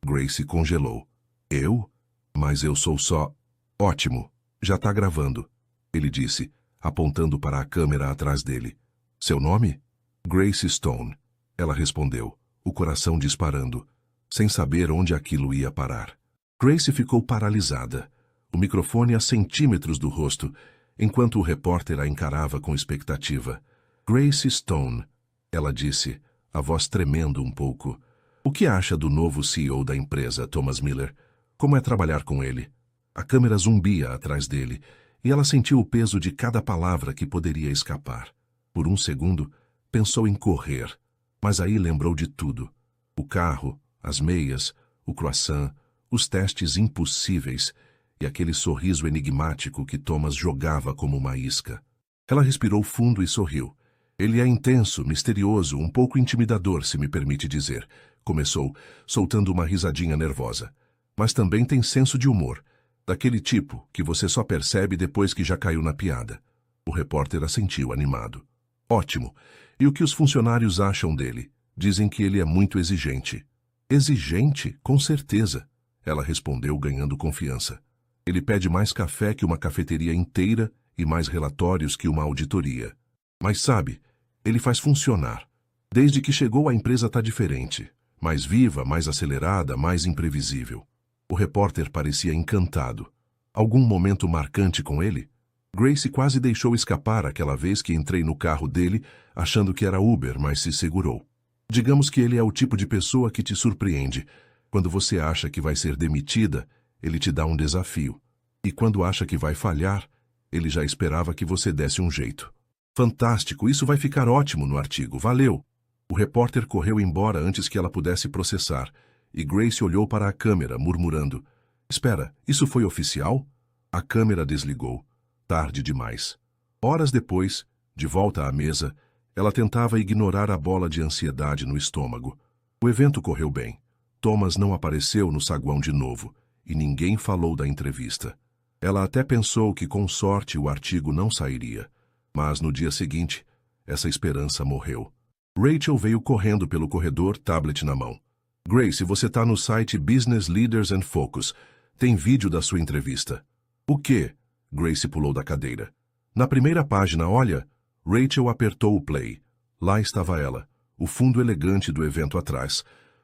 Grace congelou. Eu? Mas eu sou só... Ótimo. Já está gravando. Ele disse, apontando para a câmera atrás dele. Seu nome? Grace Stone. Ela respondeu, o coração disparando, sem saber onde aquilo ia parar. Grace ficou paralisada, o microfone a centímetros do rosto, enquanto o repórter a encarava com expectativa. Grace Stone, ela disse, a voz tremendo um pouco. O que acha do novo CEO da empresa, Thomas Miller? Como é trabalhar com ele? A câmera zumbia atrás dele, e ela sentiu o peso de cada palavra que poderia escapar. Por um segundo, pensou em correr, mas aí lembrou de tudo. O carro, as meias, o croissant, os testes impossíveis e aquele sorriso enigmático que Thomas jogava como uma isca. Ela respirou fundo e sorriu. Ele é intenso, misterioso, um pouco intimidador, se me permite dizer, começou, soltando uma risadinha nervosa. Mas também tem senso de humor, daquele tipo que você só percebe depois que já caiu na piada. O repórter assentiu animado. Ótimo. E o que os funcionários acham dele? Dizem que ele é muito exigente. Exigente? Com certeza. Ela respondeu, ganhando confiança. Ele pede mais café que uma cafeteria inteira e mais relatórios que uma auditoria. Mas sabe, ele faz funcionar. Desde que chegou, a empresa está diferente. Mais viva, mais acelerada, mais imprevisível. O repórter parecia encantado. Algum momento marcante com ele? Grace quase deixou escapar aquela vez que entrei no carro dele, achando que era Uber, mas se segurou. Digamos que ele é o tipo de pessoa que te surpreende. Quando você acha que vai ser demitida, ele te dá um desafio. E quando acha que vai falhar, ele já esperava que você desse um jeito. Fantástico, isso vai ficar ótimo no artigo, valeu! O repórter correu embora antes que ela pudesse processar, e Grace olhou para a câmera, murmurando: Espera, isso foi oficial? A câmera desligou. Tarde demais. Horas depois, de volta à mesa, ela tentava ignorar a bola de ansiedade no estômago. O evento correu bem. Thomas não apareceu no saguão de novo, e ninguém falou da entrevista. Ela até pensou que, com sorte, o artigo não sairia. Mas, no dia seguinte, essa esperança morreu. Rachel veio correndo pelo corredor, tablet na mão. Grace, você está no site Business Leaders and Focus. Tem vídeo da sua entrevista. O quê? Grace pulou da cadeira. Na primeira página, olha. Rachel apertou o play. Lá estava ela, o fundo elegante do evento atrás,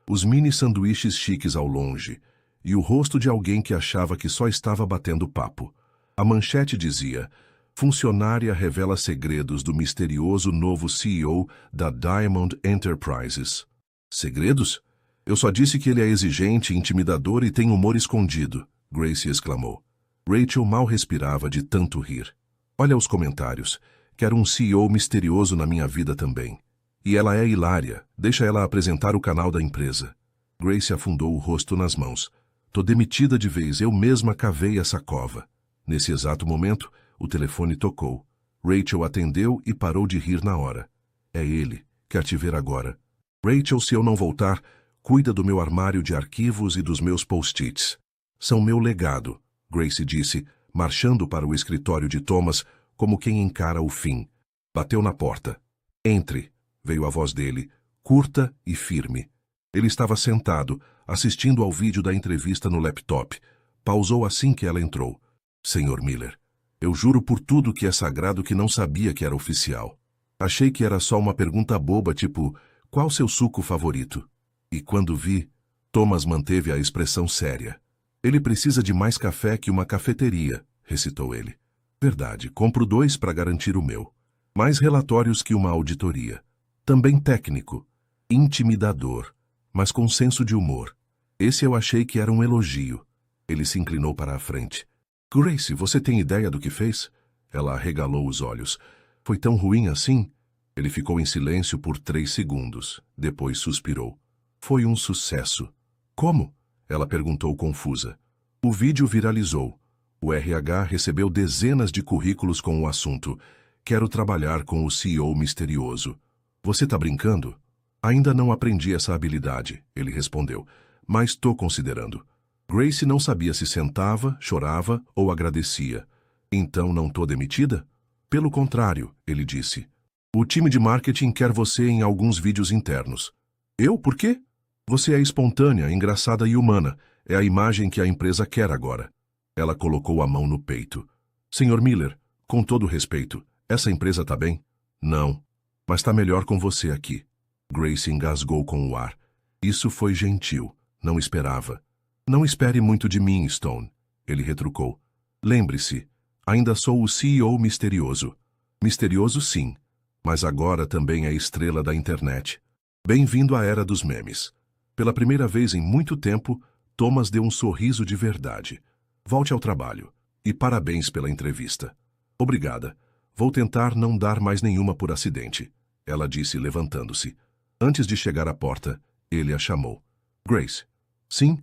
os mini sanduíches chiques ao longe, e o rosto de alguém que achava que só estava batendo papo. A manchete dizia: Funcionária revela segredos do misterioso novo CEO da Diamond Enterprises. Segredos? Eu só disse que ele é exigente, intimidador e tem humor escondido, Grace exclamou. Rachel mal respirava de tanto rir. Olha os comentários. Quero um CEO misterioso na minha vida também. E ela é hilária. Deixa ela apresentar o canal da empresa. Grace afundou o rosto nas mãos. Tô demitida de vez, eu mesma cavei essa cova. Nesse exato momento, o telefone tocou. Rachel atendeu e parou de rir na hora. É ele. Quer te ver agora. Rachel, se eu não voltar, cuida do meu armário de arquivos e dos meus post-its. São meu legado, Grace disse, marchando para o escritório de Thomas como quem encara o fim. Bateu na porta. Entre, veio a voz dele, curta e firme. Ele estava sentado, assistindo ao vídeo da entrevista no laptop. Pausou assim que ela entrou. Senhor Miller, eu juro por tudo que é sagrado que não sabia que era oficial. Achei que era só uma pergunta boba, tipo, qual seu suco favorito? E quando vi, Thomas manteve a expressão séria. Ele precisa de mais café que uma cafeteria, recitou ele. Verdade, compro 2 para garantir o meu. Mais relatórios que uma auditoria. Também técnico. Intimidador, mas com senso de humor. Esse eu achei que era um elogio. Ele se inclinou para a frente. Grace, você tem ideia do que fez? Ela arregalou os olhos. Foi tão ruim assim? Ele ficou em silêncio por 3 segundos. Depois suspirou. Foi um sucesso. Como? Ela perguntou confusa. O vídeo viralizou. O RH recebeu dezenas de currículos com o assunto. Quero trabalhar com o CEO misterioso. Você tá brincando? Ainda não aprendi essa habilidade, ele respondeu, mas tô considerando. Grace não sabia se sentava, chorava ou agradecia. Então não tô demitida? Pelo contrário, ele disse. O time de marketing quer você em alguns vídeos internos. Eu? Por quê? Você é espontânea, engraçada e humana. É a imagem que a empresa quer agora. Ela colocou a mão no peito. Senhor Miller, com todo respeito, essa empresa tá bem? Não, mas tá melhor com você aqui. Grace engasgou com o ar. Isso foi gentil. Não esperava. Não espere muito de mim, Stone. Ele retrucou. Lembre-se, ainda sou o CEO misterioso. Misterioso sim, mas agora também é estrela da internet. Bem-vindo à era dos memes. Pela primeira vez em muito tempo, Thomas deu um sorriso de verdade. Volte ao trabalho. E parabéns pela entrevista. Obrigada. Vou tentar não dar mais nenhuma por acidente, ela disse levantando-se. Antes de chegar à porta, ele a chamou. Grace. Sim?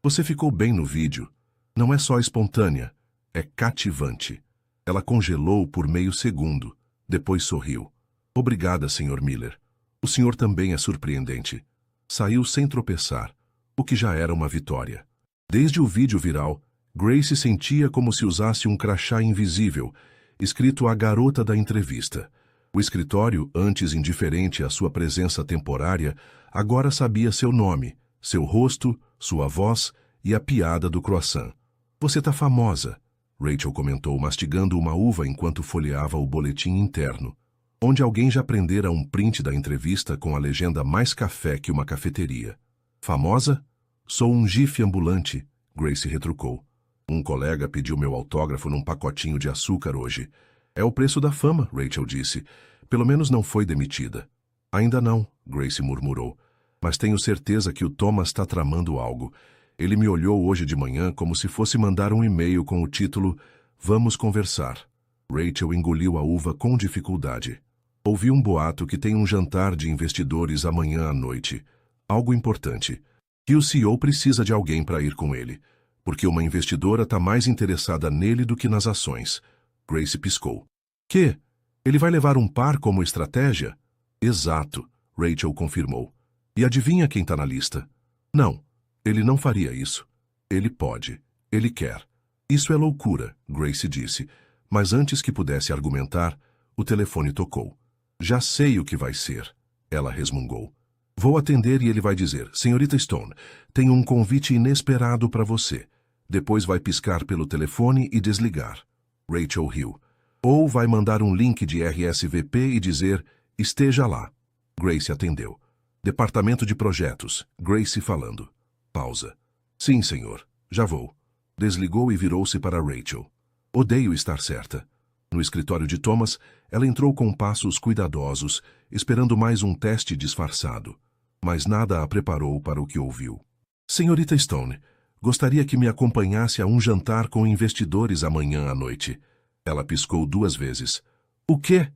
Você ficou bem no vídeo. Não é só espontânea, é cativante. Ela congelou por meio segundo, depois sorriu. Obrigada, Sr. Miller. O senhor também é surpreendente. Saiu sem tropeçar, o que já era uma vitória. Desde o vídeo viral, Grace sentia como se usasse um crachá invisível, escrito a garota da entrevista. O escritório, antes indiferente à sua presença temporária, agora sabia seu nome, seu rosto, sua voz e a piada do croissant. Você tá famosa, Rachel comentou, mastigando uma uva enquanto folheava o boletim interno, onde alguém já prendera um print da entrevista com a legenda mais café que uma cafeteria. Famosa? Sou um gif ambulante, Grace retrucou. Um colega pediu meu autógrafo num pacotinho de açúcar hoje. É o preço da fama, Rachel disse. Pelo menos não foi demitida. Ainda não, Grace murmurou. Mas tenho certeza que o Thomas está tramando algo. Ele me olhou hoje de manhã como se fosse mandar um e-mail com o título Vamos conversar. Rachel engoliu a uva com dificuldade. Ouvi um boato que tem um jantar de investidores amanhã à noite. Algo importante. Que o CEO precisa de alguém para ir com ele. Porque uma investidora está mais interessada nele do que nas ações. Grace piscou. Que? Ele vai levar um par como estratégia? Exato, Rachel confirmou. E adivinha quem está na lista? Não, ele não faria isso. Ele pode. Ele quer. Isso é loucura, Grace disse. Mas antes que pudesse argumentar, o telefone tocou. Já sei o que vai ser, ela resmungou. Vou atender e ele vai dizer, Senhorita Stone, tenho um convite inesperado para você. Depois vai piscar pelo telefone e desligar. Rachel riu. Ou vai mandar um link de RSVP e dizer, esteja lá. Grace atendeu. Departamento de Projetos, Grace falando. Pausa. Sim, senhor. Já vou. Desligou e virou-se para Rachel. Odeio estar certa. No escritório de Thomas, ela entrou com passos cuidadosos, esperando mais um teste disfarçado. Mas nada a preparou para o que ouviu. Senhorita Stone, gostaria que me acompanhasse a um jantar com investidores amanhã à noite. Ela piscou 2 vezes. O quê?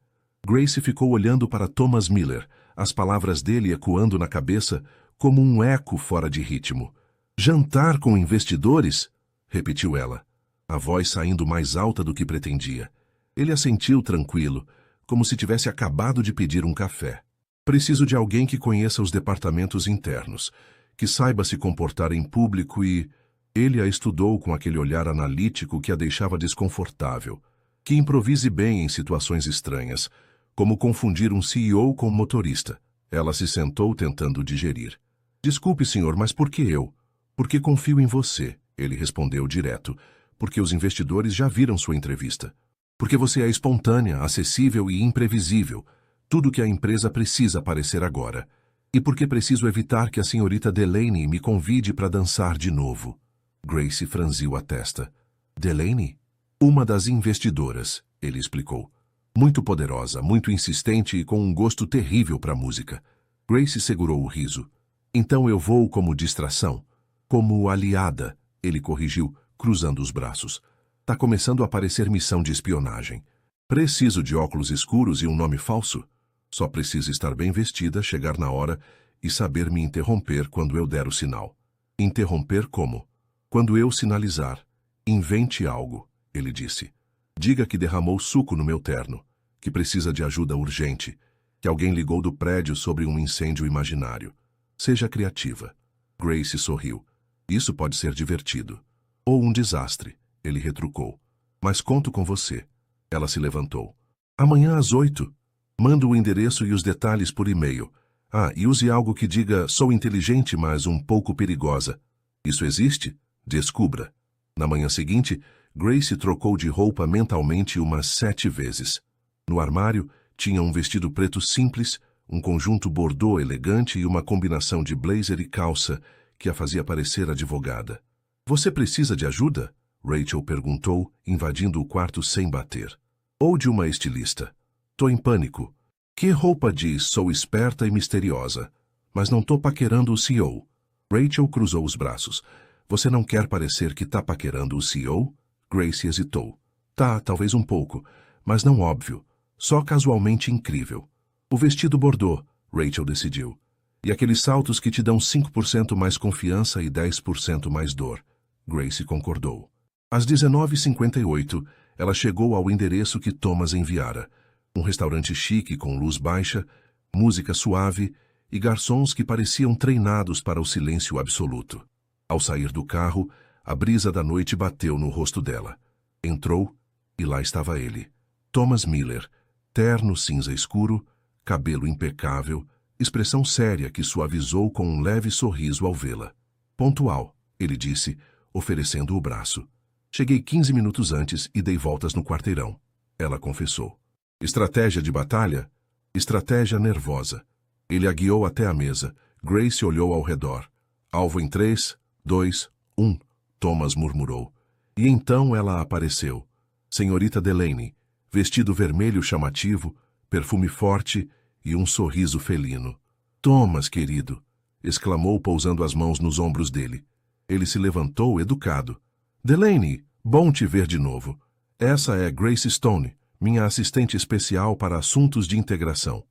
Grace ficou olhando para Thomas Miller, as palavras dele ecoando na cabeça como um eco fora de ritmo. Jantar com investidores? Repetiu ela, a voz saindo mais alta do que pretendia. Ele assentiu tranquilo, como se tivesse acabado de pedir um café. Preciso de alguém que conheça os departamentos internos, que saiba se comportar em público e... Ele a estudou com aquele olhar analítico que a deixava desconfortável, que improvise bem em situações estranhas, como confundir um CEO com um motorista. Ela se sentou tentando digerir. Desculpe, senhor, mas por que eu? Porque confio em você, ele respondeu direto, porque os investidores já viram sua entrevista. Porque você é espontânea, acessível e imprevisível, tudo que a empresa precisa parecer agora. E porque preciso evitar que a senhorita Delaney me convide para dançar de novo. Grace franziu a testa. Delaney? Uma das investidoras, ele explicou. Muito poderosa, muito insistente e com um gosto terrível para música. Grace segurou o riso. Então eu vou como distração? Como aliada, ele corrigiu, cruzando os braços. Tá começando a parecer missão de espionagem. Preciso de óculos escuros e um nome falso? Só preciso estar bem vestida, chegar na hora e saber me interromper quando eu der o sinal. Interromper como? Quando eu sinalizar. Invente algo, ele disse. Diga que derramou suco no meu terno, que precisa de ajuda urgente, que alguém ligou do prédio sobre um incêndio imaginário. Seja criativa. Grace sorriu. Isso pode ser divertido. Ou um desastre, ele retrucou. Mas conto com você. Ela se levantou. Amanhã às 8. Mando o endereço e os detalhes por e-mail. Ah, e use algo que diga, sou inteligente, mas um pouco perigosa. Isso existe? Descubra. Na manhã seguinte, Grace trocou de roupa mentalmente umas 7 vezes. No armário, tinha um vestido preto simples, um conjunto bordô elegante e uma combinação de blazer e calça que a fazia parecer advogada. Você precisa de ajuda? Rachel perguntou, invadindo o quarto sem bater. Ou de uma estilista? Tô em pânico. Que roupa diz sou esperta e misteriosa? Mas não tô paquerando o CEO. Rachel cruzou os braços. Você não quer parecer que tá paquerando o CEO? Grace hesitou. Tá, talvez um pouco, mas não óbvio. Só casualmente incrível. O vestido bordô, Rachel decidiu. E aqueles saltos que te dão 5% mais confiança e 10% mais dor. Grace concordou. Às 19h58, ela chegou ao endereço que Thomas enviara. Um restaurante chique com luz baixa, música suave e garçons que pareciam treinados para o silêncio absoluto. Ao sair do carro, a brisa da noite bateu no rosto dela. Entrou e lá estava ele. Thomas Miller, terno cinza escuro, cabelo impecável, expressão séria que suavizou com um leve sorriso ao vê-la. Pontual, ele disse, oferecendo o braço. Cheguei 15 minutos antes e dei voltas no quarteirão. Ela confessou. Estratégia de batalha? Estratégia nervosa. Ele a guiou até a mesa. Grace olhou ao redor. Alvo em 3, 2, 1, Thomas murmurou. E então ela apareceu. Senhorita Delaney, vestido vermelho chamativo, perfume forte e um sorriso felino. Thomas, querido, exclamou pousando as mãos nos ombros dele. Ele se levantou, educado. Delaney, bom te ver de novo. Essa é Grace Stone, minha assistente especial para assuntos de integração.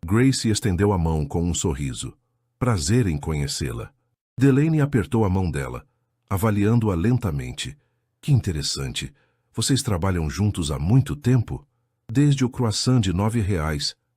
Grace estendeu a mão com um sorriso. Prazer em conhecê-la. Delaney apertou a mão dela, avaliando-a lentamente. Que interessante. Vocês trabalham juntos há muito tempo? Desde o croissant de R$ 9,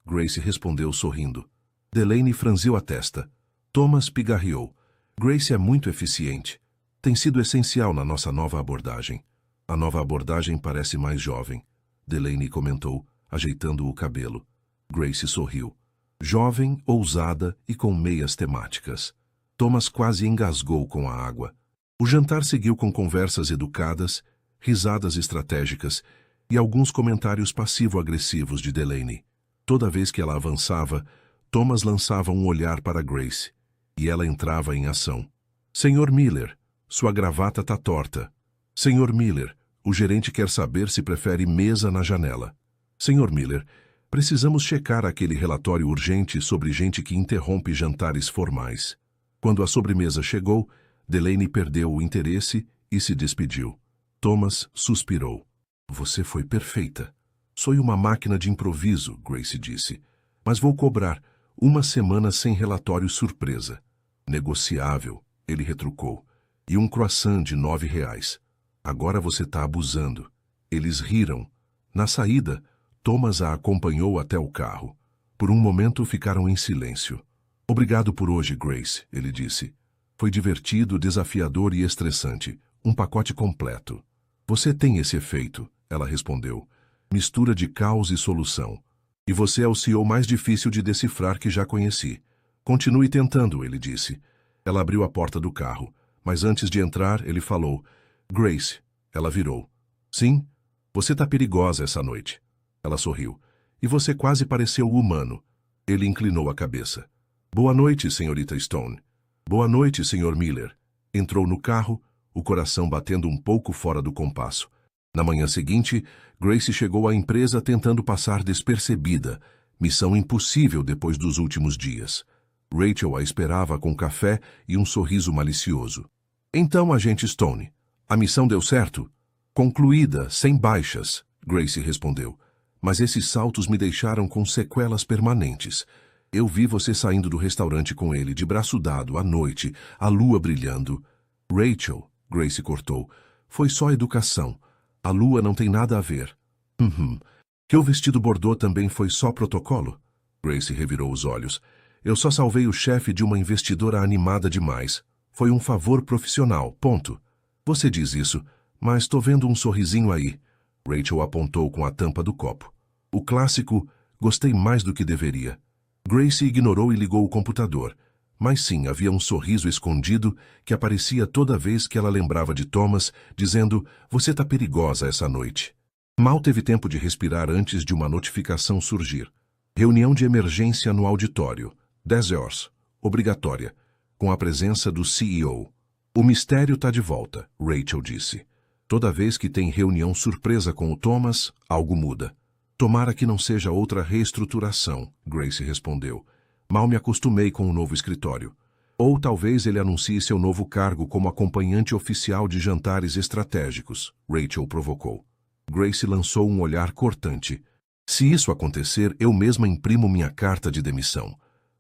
Grace respondeu sorrindo. Delaney franziu a testa. Thomas pigarreou. Grace é muito eficiente. Tem sido essencial na nossa nova abordagem. A nova abordagem parece mais jovem, Delaney comentou, ajeitando o cabelo. Grace sorriu. Jovem, ousada e com meias temáticas. Thomas quase engasgou com a água. O jantar seguiu com conversas educadas, risadas estratégicas e alguns comentários passivo-agressivos de Delaney. Toda vez que ela avançava, Thomas lançava um olhar para Grace, e ela entrava em ação. Senhor Miller, sua gravata tá torta. Senhor Miller, o gerente quer saber se prefere mesa na janela. Senhor Miller, precisamos checar aquele relatório urgente sobre gente que interrompe jantares formais. Quando a sobremesa chegou, Delaney perdeu o interesse e se despediu. Thomas suspirou. Você foi perfeita. Sou uma máquina de improviso, Grace disse. Mas vou cobrar 1 semana sem relatório surpresa. Negociável, ele retrucou. E um croissant de R$ 9. Agora você está abusando. Eles riram. Na saída, Thomas a acompanhou até o carro. Por um momento ficaram em silêncio. Obrigado por hoje, Grace, ele disse. Foi divertido, desafiador e estressante. Um pacote completo. Você tem esse efeito, ela respondeu. Mistura de caos e solução. E você é o CEO mais difícil de decifrar que já conheci. Continue tentando, ele disse. Ela abriu a porta do carro, mas antes de entrar, ele falou. Grace, ela virou. Sim, você tá perigosa essa noite. Ela sorriu. E você quase pareceu humano. Ele inclinou a cabeça. Boa noite, senhorita Stone. Boa noite, senhor Miller. Entrou no carro, o coração batendo um pouco fora do compasso. Na manhã seguinte, Grace chegou à empresa tentando passar despercebida. Missão impossível depois dos últimos dias. Rachel a esperava com café e um sorriso malicioso. Então, agente Stone, a missão deu certo? Concluída, sem baixas, Grace respondeu. Mas esses saltos me deixaram com sequelas permanentes. Eu vi você saindo do restaurante com ele, de braço dado, à noite, a lua brilhando. Rachel, Grace cortou, foi só educação. A lua não tem nada a ver. Que o vestido bordô também foi só protocolo? Grace revirou os olhos. Eu só salvei o chefe de uma investidora animada demais. Foi um favor profissional, ponto. Você diz isso, mas tô vendo um sorrisinho aí. Rachel apontou com a tampa do copo. O clássico, gostei mais do que deveria. Grace ignorou e ligou o computador. Mas sim, havia um sorriso escondido que aparecia toda vez que ela lembrava de Thomas, dizendo, você tá perigosa essa noite. Mal teve tempo de respirar antes de uma notificação surgir. Reunião de emergência no auditório. 10 horas. Obrigatória. Com a presença do CEO. O mistério tá de volta, Rachel disse. Toda vez que tem reunião surpresa com o Thomas, algo muda. Tomara que não seja outra reestruturação, Grace respondeu. Mal me acostumei com o novo escritório. Ou talvez ele anuncie seu novo cargo como acompanhante oficial de jantares estratégicos, Rachel provocou. Grace lançou um olhar cortante. Se isso acontecer, eu mesma imprimo minha carta de demissão.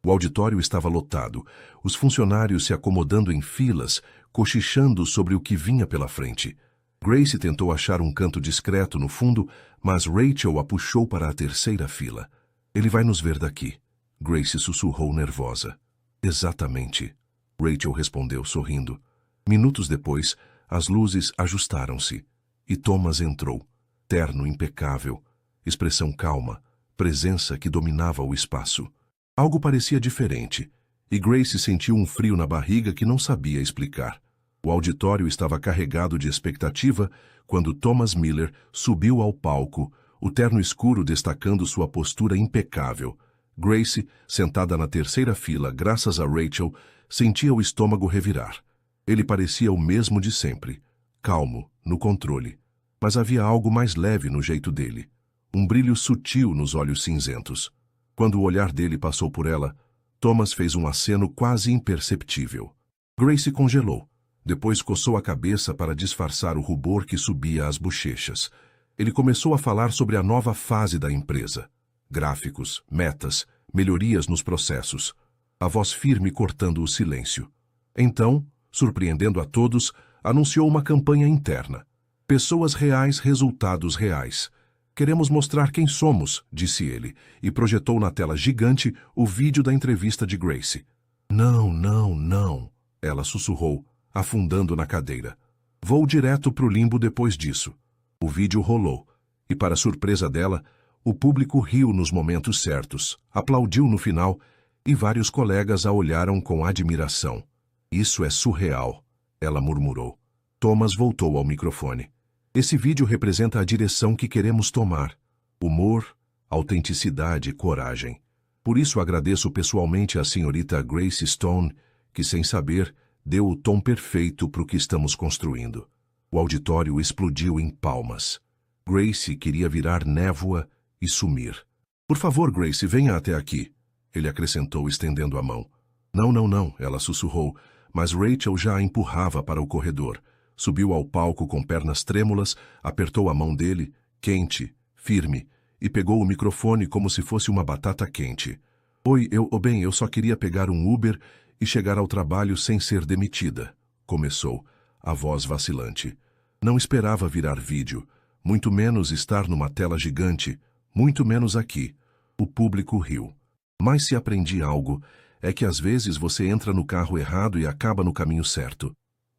O auditório estava lotado, os funcionários se acomodando em filas, cochichando sobre o que vinha pela frente. Grace tentou achar um canto discreto no fundo, mas Rachel a puxou para a terceira fila. Ele vai nos ver daqui. Grace sussurrou nervosa. Exatamente. Rachel respondeu sorrindo. Minutos depois, as luzes ajustaram-se. E Thomas entrou. Terno impecável. Expressão calma. Presença que dominava o espaço. Algo parecia diferente. E Grace sentiu um frio na barriga que não sabia explicar. O auditório estava carregado de expectativa quando Thomas Miller subiu ao palco, o terno escuro destacando sua postura impecável. Grace, sentada na terceira fila graças a Rachel, sentia o estômago revirar. Ele parecia o mesmo de sempre. calmo, no controle. Mas havia algo mais leve no jeito dele. Um brilho sutil nos olhos cinzentos. Quando o olhar dele passou por ela, Thomas fez um aceno quase imperceptível. Grace congelou. Depois coçou a cabeça para disfarçar o rubor que subia às bochechas. Ele começou a falar sobre a nova fase da empresa. Gráficos, metas, melhorias nos processos. A voz firme cortando o silêncio. Então, surpreendendo a todos, anunciou uma campanha interna. Pessoas reais, resultados reais. Queremos mostrar quem somos, disse ele, e projetou na tela gigante o vídeo da entrevista de Grace. Não, não, não, ela sussurrou, afundando na cadeira. Vou direto pro limbo depois disso. O vídeo rolou, e para surpresa dela, o público riu nos momentos certos, aplaudiu no final, e vários colegas a olharam com admiração. Isso é surreal, ela murmurou. Thomas voltou ao microfone. Esse vídeo representa a direção que queremos tomar. Humor, autenticidade e coragem. Por isso agradeço pessoalmente à senhorita Grace Stone, que, sem saber, deu o tom perfeito para o que estamos construindo. O auditório explodiu em palmas. Grace queria virar névoa e sumir. Por favor, Grace, venha até aqui, ele acrescentou, estendendo a mão. Não, não, não, ela sussurrou, mas Rachel já a empurrava para o corredor. Subiu ao palco com pernas trêmulas, apertou a mão dele, quente, firme, e pegou o microfone como se fosse uma batata quente. Oi, eu só queria pegar um Uber e chegar ao trabalho sem ser demitida, começou, a voz vacilante. Não esperava virar vídeo, muito menos estar numa tela gigante, muito menos aqui. O público riu. Mas se aprendi algo, é que às vezes você entra no carro errado e acaba no caminho certo.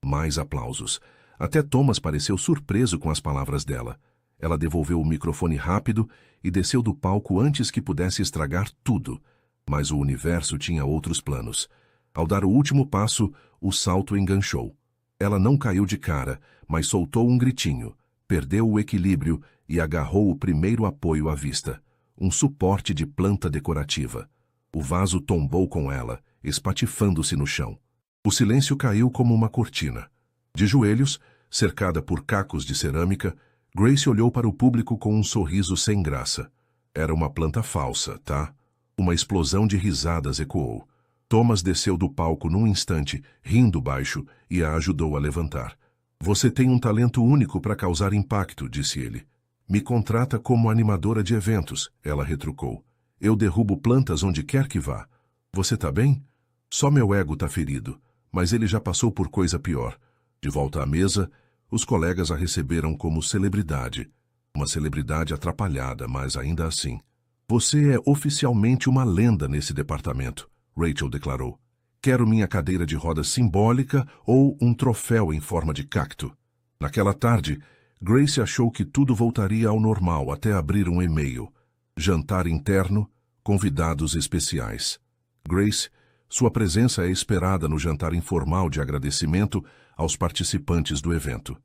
Mais aplausos. Até Thomas pareceu surpreso com as palavras dela. Ela devolveu o microfone rápido e desceu do palco antes que pudesse estragar tudo. Mas o universo tinha outros planos. Ao dar o último passo, o salto enganchou. Ela não caiu de cara, mas soltou um gritinho, perdeu o equilíbrio e agarrou o primeiro apoio à vista. Um suporte de planta decorativa. O vaso tombou com ela, espatifando-se no chão. O silêncio caiu como uma cortina. De joelhos, cercada por cacos de cerâmica, Grace olhou para o público com um sorriso sem graça. Era uma planta falsa, tá? Uma explosão de risadas ecoou. Thomas desceu do palco num instante, rindo baixo, e a ajudou a levantar. Você tem um talento único para causar impacto, disse ele. Me contrata como animadora de eventos, ela retrucou. Eu derrubo plantas onde quer que vá. Você tá bem? Só meu ego tá ferido, mas ele já passou por coisa pior. De volta à mesa, os colegas a receberam como celebridade. Uma celebridade atrapalhada, mas ainda assim. Você é oficialmente uma lenda nesse departamento, Rachel declarou. Quero minha cadeira de rodas simbólica ou um troféu em forma de cacto. Naquela tarde, Grace achou que tudo voltaria ao normal até abrir um e-mail. Jantar interno, convidados especiais. Grace, sua presença é esperada no jantar informal de agradecimento aos participantes do evento.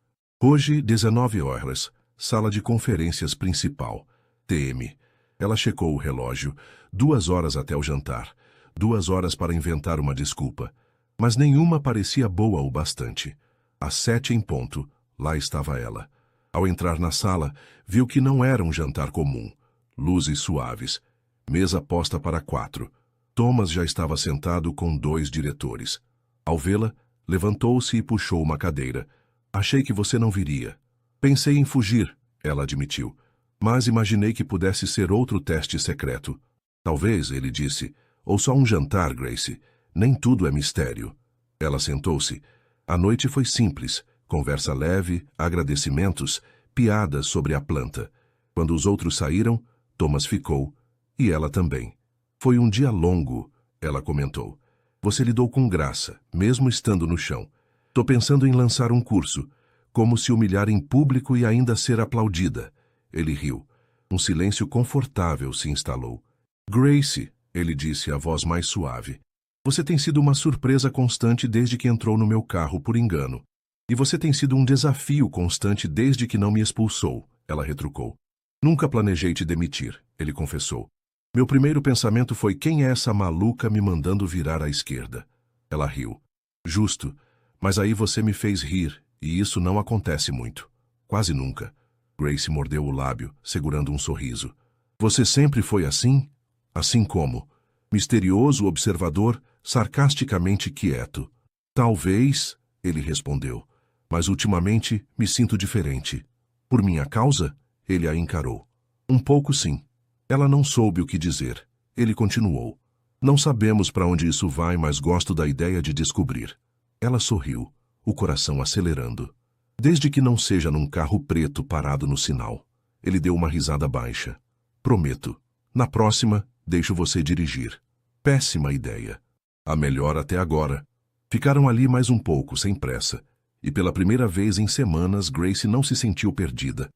Hoje, 19 horas, sala de conferências principal, TM. Ela checou o relógio, 2 horas até o jantar, 2 horas para inventar uma desculpa. Mas nenhuma parecia boa o bastante. Às 7 em ponto, lá estava ela. Ao entrar na sala, viu que não era um jantar comum. Luzes suaves. Mesa posta para 4. Thomas já estava sentado com 2 diretores. Ao vê-la, levantou-se e puxou uma cadeira. Achei que você não viria. Pensei em fugir, ela admitiu. Mas imaginei que pudesse ser outro teste secreto. Talvez, ele disse, ou só um jantar, Grace. Nem tudo é mistério. Ela sentou-se. A noite foi simples. Conversa leve, agradecimentos, piadas sobre a planta. Quando os outros saíram, Thomas ficou, e ela também. Foi um dia longo, ela comentou. Você lidou com graça, mesmo estando no chão. Tô pensando em lançar um curso, como se humilhar em público e ainda ser aplaudida. Ele riu. Um silêncio confortável se instalou. Grace, ele disse, a voz mais suave. Você tem sido uma surpresa constante desde que entrou no meu carro por engano. E você tem sido um desafio constante desde que não me expulsou, ela retrucou. Nunca planejei te demitir, ele confessou. Meu primeiro pensamento foi quem é essa maluca me mandando virar à esquerda? Ela riu. Justo, mas aí você me fez rir, E isso não acontece muito. Quase nunca. Grace mordeu o lábio, segurando um sorriso. Você sempre foi assim? Assim como? Misterioso observador, sarcasticamente quieto. Talvez, ele respondeu, mas ultimamente me sinto diferente. Por minha causa? Ele a encarou. Um pouco sim. Ela não soube o que dizer. Ele continuou. Não sabemos para onde isso vai, mas gosto da ideia de descobrir. Ela sorriu, o coração acelerando. Desde que não seja num carro preto parado no sinal. Ele deu uma risada baixa. Prometo. Na próxima, deixo você dirigir. Péssima ideia. A melhor até agora. Ficaram ali mais um pouco, sem pressa. E pela primeira vez em semanas, Grace não se sentiu perdida.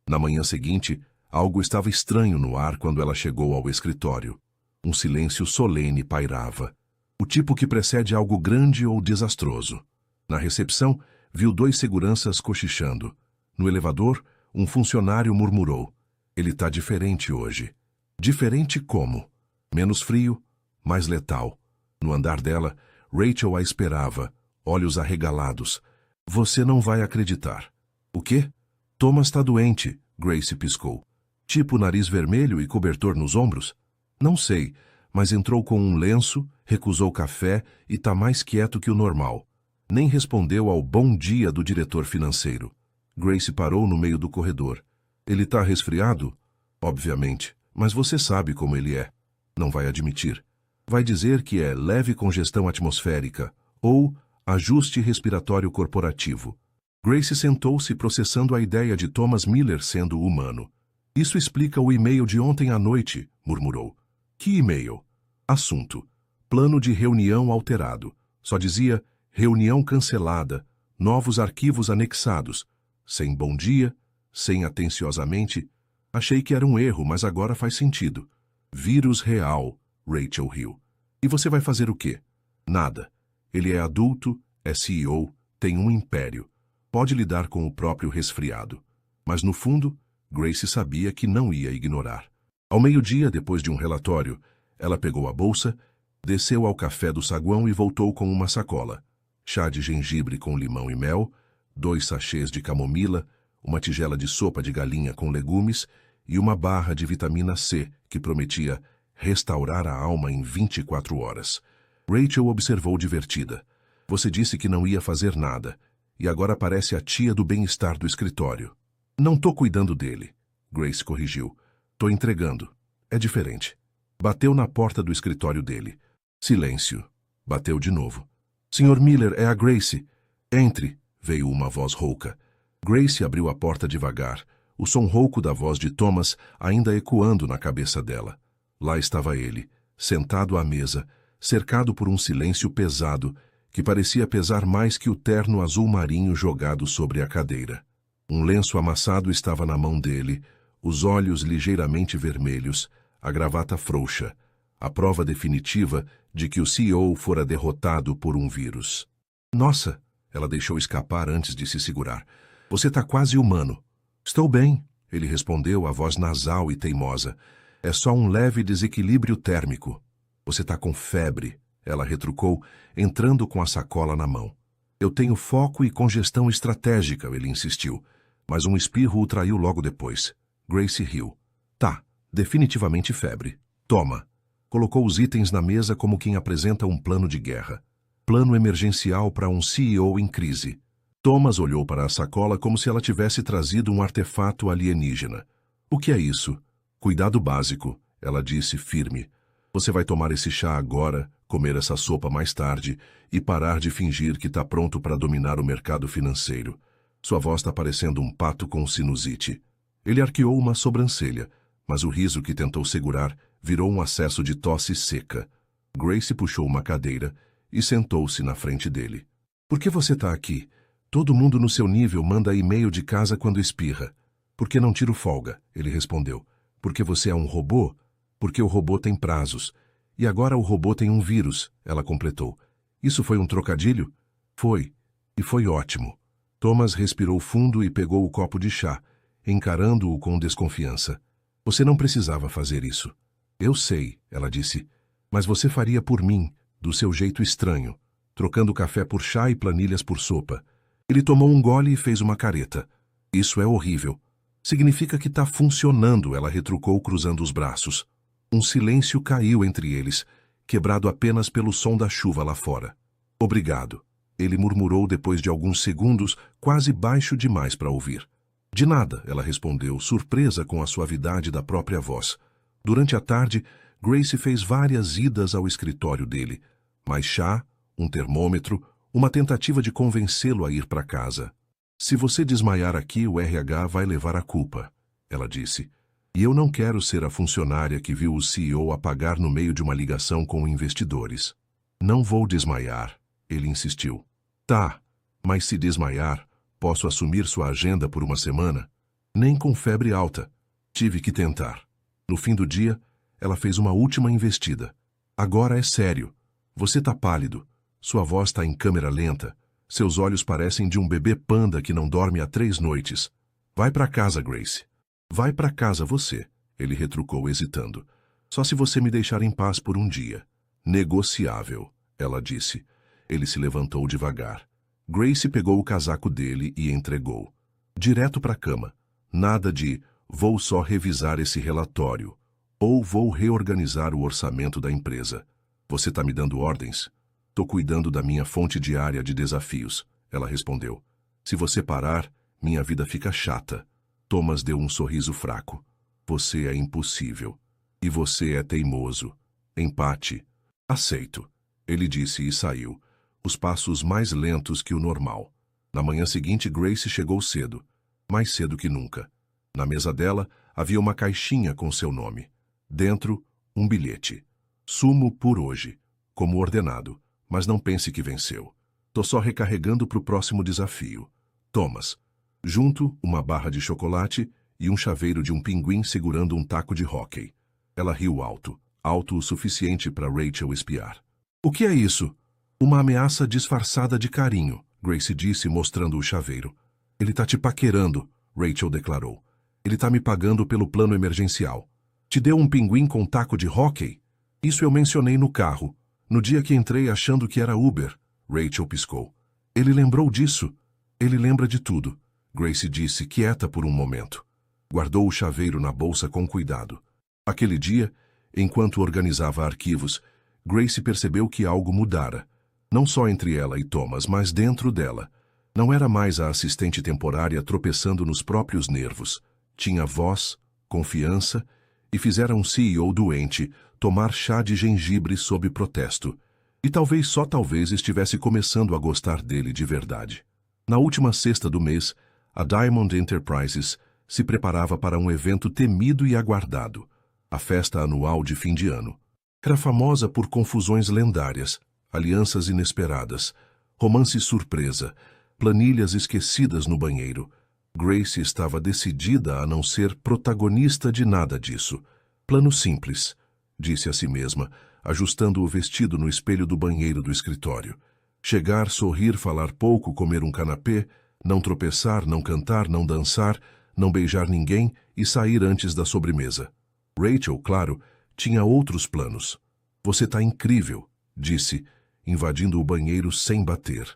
Na manhã seguinte, algo estava estranho no ar quando ela chegou ao escritório. Um silêncio solene pairava. O tipo que precede algo grande ou desastroso. Na recepção, viu 2 seguranças cochichando. No elevador, um funcionário murmurou. Ele tá diferente hoje. Diferente como? Menos frio, mais letal. No andar dela, Rachel a esperava, olhos arregalados. Você não vai acreditar. O quê? Thomas tá doente, Grace piscou. Tipo nariz vermelho e cobertor nos ombros? Não sei, mas entrou com um lenço, recusou café e tá mais quieto que o normal. Nem respondeu ao bom dia do diretor financeiro. Grace parou no meio do corredor. Ele tá resfriado? Obviamente, mas você sabe como ele é. Não vai admitir. Vai dizer que é leve congestão atmosférica ou ajuste respiratório corporativo. Grace sentou-se processando a ideia de Thomas Miller sendo humano. Isso explica o e-mail de ontem à noite, murmurou. Que e-mail? Assunto. Plano de reunião alterado. Só dizia reunião cancelada, novos arquivos anexados. Sem bom dia, sem atenciosamente. Achei que era um erro, mas agora faz sentido. Vírus real, Rachel riu. E você vai fazer o quê? Nada. Ele é adulto, é CEO, tem um império. Pode lidar com o próprio resfriado. Mas no fundo, Grace sabia que não ia ignorar. Ao meio-dia, depois de um relatório, ela pegou a bolsa, desceu ao café do saguão e voltou com uma sacola. Chá de gengibre com limão e mel, 2 sachês de camomila, uma tigela de sopa de galinha com legumes e uma barra de vitamina C que prometia restaurar a alma em 24 horas. Rachel observou divertida. Você disse que não ia fazer nada, e agora parece a tia do bem-estar do escritório. Não tô cuidando dele, Grace corrigiu. Tô entregando. É diferente. Bateu na porta do escritório dele. Silêncio. Bateu de novo. Senhor Miller, é a Grace. Entre, veio uma voz rouca. Grace abriu a porta devagar, o som rouco da voz de Thomas ainda ecoando na cabeça dela. Lá estava ele, sentado à mesa, cercado por um silêncio pesado, que parecia pesar mais que o terno azul marinho jogado sobre a cadeira. Um lenço amassado estava na mão dele, os olhos ligeiramente vermelhos, a gravata frouxa, a prova definitiva de que o CEO fora derrotado por um vírus. Nossa, ela deixou escapar antes de se segurar. Você tá quase humano. Estou bem, ele respondeu, a voz nasal e teimosa. É só um leve desequilíbrio térmico. Você tá com febre, ela retrucou, entrando com a sacola na mão. Eu tenho foco e congestão estratégica, ele insistiu, mas um espirro o traiu logo depois. Grace riu. Tá, definitivamente febre. Toma. Colocou os itens na mesa como quem apresenta um plano de guerra. Plano emergencial para um CEO em crise. Thomas olhou para a sacola como se ela tivesse trazido um artefato alienígena. O que é isso? Cuidado básico, ela disse firme. Você vai tomar esse chá agora, comer essa sopa mais tarde e parar de fingir que está pronto para dominar o mercado financeiro. Sua voz está parecendo um pato com sinusite. Ele arqueou uma sobrancelha, mas o riso que tentou segurar virou um acesso de tosse seca. Grace puxou uma cadeira e sentou-se na frente dele. Por que você está aqui? Todo mundo no seu nível manda e-mail de casa quando espirra. Por que não tiro folga? Ele respondeu. Porque você é um robô? Porque o robô tem prazos. E agora o robô tem um vírus, ela completou. Isso foi um trocadilho? Foi. E foi ótimo. Thomas respirou fundo e pegou o copo de chá, encarando-o com desconfiança. Você não precisava fazer isso. Eu sei, ela disse. Mas você faria por mim, do seu jeito estranho, trocando café por chá e planilhas por sopa. Ele tomou um gole e fez uma careta. Isso é horrível. Significa que tá funcionando, ela retrucou cruzando os braços. Um silêncio caiu entre eles, quebrado apenas pelo som da chuva lá fora. Obrigado, ele murmurou depois de alguns segundos, quase baixo demais para ouvir. De nada, ela respondeu, surpresa com a suavidade da própria voz. Durante a tarde, Grace fez várias idas ao escritório dele. Mais chá, um termômetro, uma tentativa de convencê-lo a ir para casa. Se você desmaiar aqui, o RH vai levar a culpa, ela disse. E eu não quero ser a funcionária que viu o CEO apagar no meio de uma ligação com investidores. Não vou desmaiar, ele insistiu. Tá, mas se desmaiar, posso assumir sua agenda por uma semana? Nem com febre alta. Tive que tentar. No fim do dia, ela fez uma última investida. Agora é sério. Você tá pálido. Sua voz tá em câmera lenta. Seus olhos parecem de um bebê panda que não dorme há 3 noites. Vai para casa, Grace. Vai para casa você, ele retrucou hesitando. Só se você me deixar em paz por um dia. Negociável, ela disse. Ele se levantou devagar. Grace pegou o casaco dele e entregou. Direto para a cama. Nada de vou só revisar esse relatório ou vou reorganizar o orçamento da empresa. Você tá me dando ordens? Tô cuidando da minha fonte diária de desafios, ela respondeu. Se você parar, minha vida fica chata. Thomas deu um sorriso fraco. Você é impossível. E você é teimoso. Empate. Aceito, ele disse e saiu. Os passos mais lentos que o normal. Na manhã seguinte, Grace chegou cedo. Mais cedo que nunca. Na mesa dela, havia uma caixinha com seu nome. Dentro, um bilhete. Sumo por hoje. Como ordenado. Mas não pense que venceu. Tô só recarregando para o próximo desafio. Thomas. Junto, uma barra de chocolate e um chaveiro de um pinguim segurando um taco de hóquei. Ela riu alto. Alto o suficiente para Rachel espiar. O que é isso? Uma ameaça disfarçada de carinho, Grace disse mostrando o chaveiro. Ele tá te paquerando, Rachel declarou. Ele tá me pagando pelo plano emergencial. Te deu um pinguim com taco de hóquei? Isso eu mencionei no carro, no dia que entrei achando que era Uber, Rachel piscou. Ele lembrou disso. Ele lembra de tudo, Grace disse quieta por um momento. Guardou o chaveiro na bolsa com cuidado. Aquele dia, enquanto organizava arquivos, Grace percebeu que algo mudara. Não só entre ela e Thomas, mas dentro dela. Não era mais a assistente temporária tropeçando nos próprios nervos. Tinha voz, confiança e fizera um CEO doente tomar chá de gengibre sob protesto. E talvez só talvez estivesse começando a gostar dele de verdade. Na última sexta do mês, a Diamond Enterprises se preparava para um evento temido e aguardado, a festa anual de fim de ano. Era famosa por confusões lendárias, alianças inesperadas, romance surpresa, planilhas esquecidas no banheiro. Grace estava decidida a não ser protagonista de nada disso. Plano simples, disse a si mesma, ajustando o vestido no espelho do banheiro do escritório. Chegar, sorrir, falar pouco, comer um canapé, não tropeçar, não cantar, não dançar, não beijar ninguém e sair antes da sobremesa. Rachel, claro, tinha outros planos. Você tá incrível, disse, invadindo o banheiro sem bater.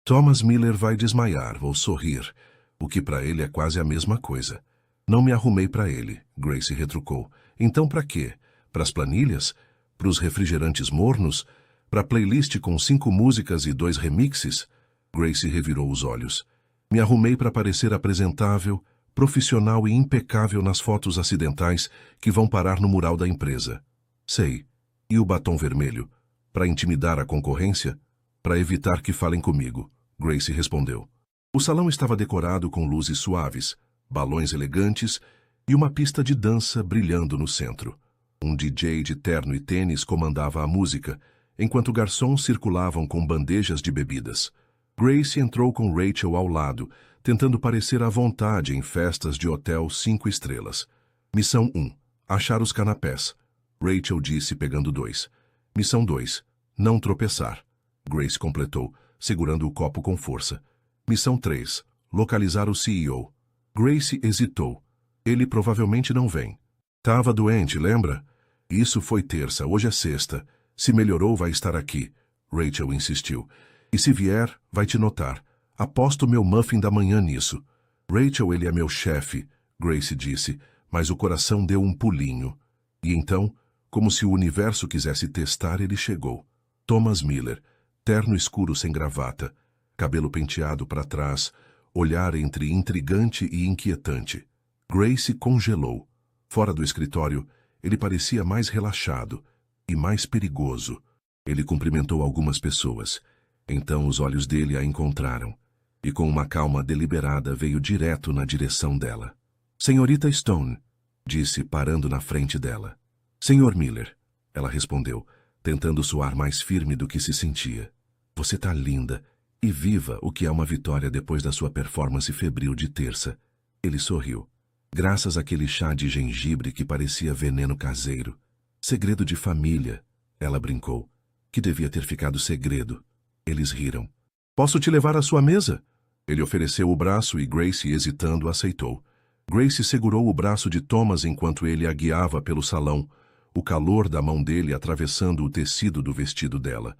Thomas Miller vai desmaiar ou sorrir, o que para ele é quase a mesma coisa. Não me arrumei para ele, Grace retrucou. Então para quê? Para as planilhas? Para os refrigerantes mornos? Para a playlist com 5 músicas e 2 remixes? Grace revirou os olhos. Me arrumei para parecer apresentável, profissional e impecável nas fotos acidentais que vão parar no mural da empresa. Sei. E o batom vermelho? Para intimidar a concorrência? Para evitar que falem comigo, Grace respondeu. O salão estava decorado com luzes suaves, balões elegantes e uma pista de dança brilhando no centro. Um DJ de terno e tênis comandava a música, enquanto garçons circulavam com bandejas de bebidas. Grace entrou com Rachel ao lado, tentando parecer à vontade em festas de hotel 5 estrelas. Missão 1. Achar os canapés. Rachel disse pegando 2. Missão 2. Não tropeçar. Grace completou, segurando o copo com força. Missão 3. Localizar o CEO. Grace hesitou. Ele provavelmente não vem. Tava doente, lembra? Isso foi terça, hoje é sexta. Se melhorou, vai estar aqui. Rachel insistiu. E se vier, vai te notar. Aposto meu muffin da manhã nisso. Rachel, ele é meu chefe, Grace disse, mas o coração deu um pulinho. E então, como se o universo quisesse testar, ele chegou. Thomas Miller, terno escuro sem gravata, cabelo penteado para trás, olhar entre intrigante e inquietante. Grace congelou. Fora do escritório, ele parecia mais relaxado e mais perigoso. Ele cumprimentou algumas pessoas. Então os olhos dele a encontraram, e com uma calma deliberada veio direto na direção dela. Senhorita Stone, disse, parando na frente dela. Senhor Miller, ela respondeu, tentando soar mais firme do que se sentia. Você tá linda e viva, o que é uma vitória depois da sua performance febril de terça. Ele sorriu. Graças àquele chá de gengibre que parecia veneno caseiro. Segredo de família, ela brincou. Que devia ter ficado segredo. Eles riram. Posso te levar à sua mesa? Ele ofereceu o braço e Grace, hesitando, aceitou. Grace segurou o braço de Thomas enquanto ele a guiava pelo salão, o calor da mão dele atravessando o tecido do vestido dela.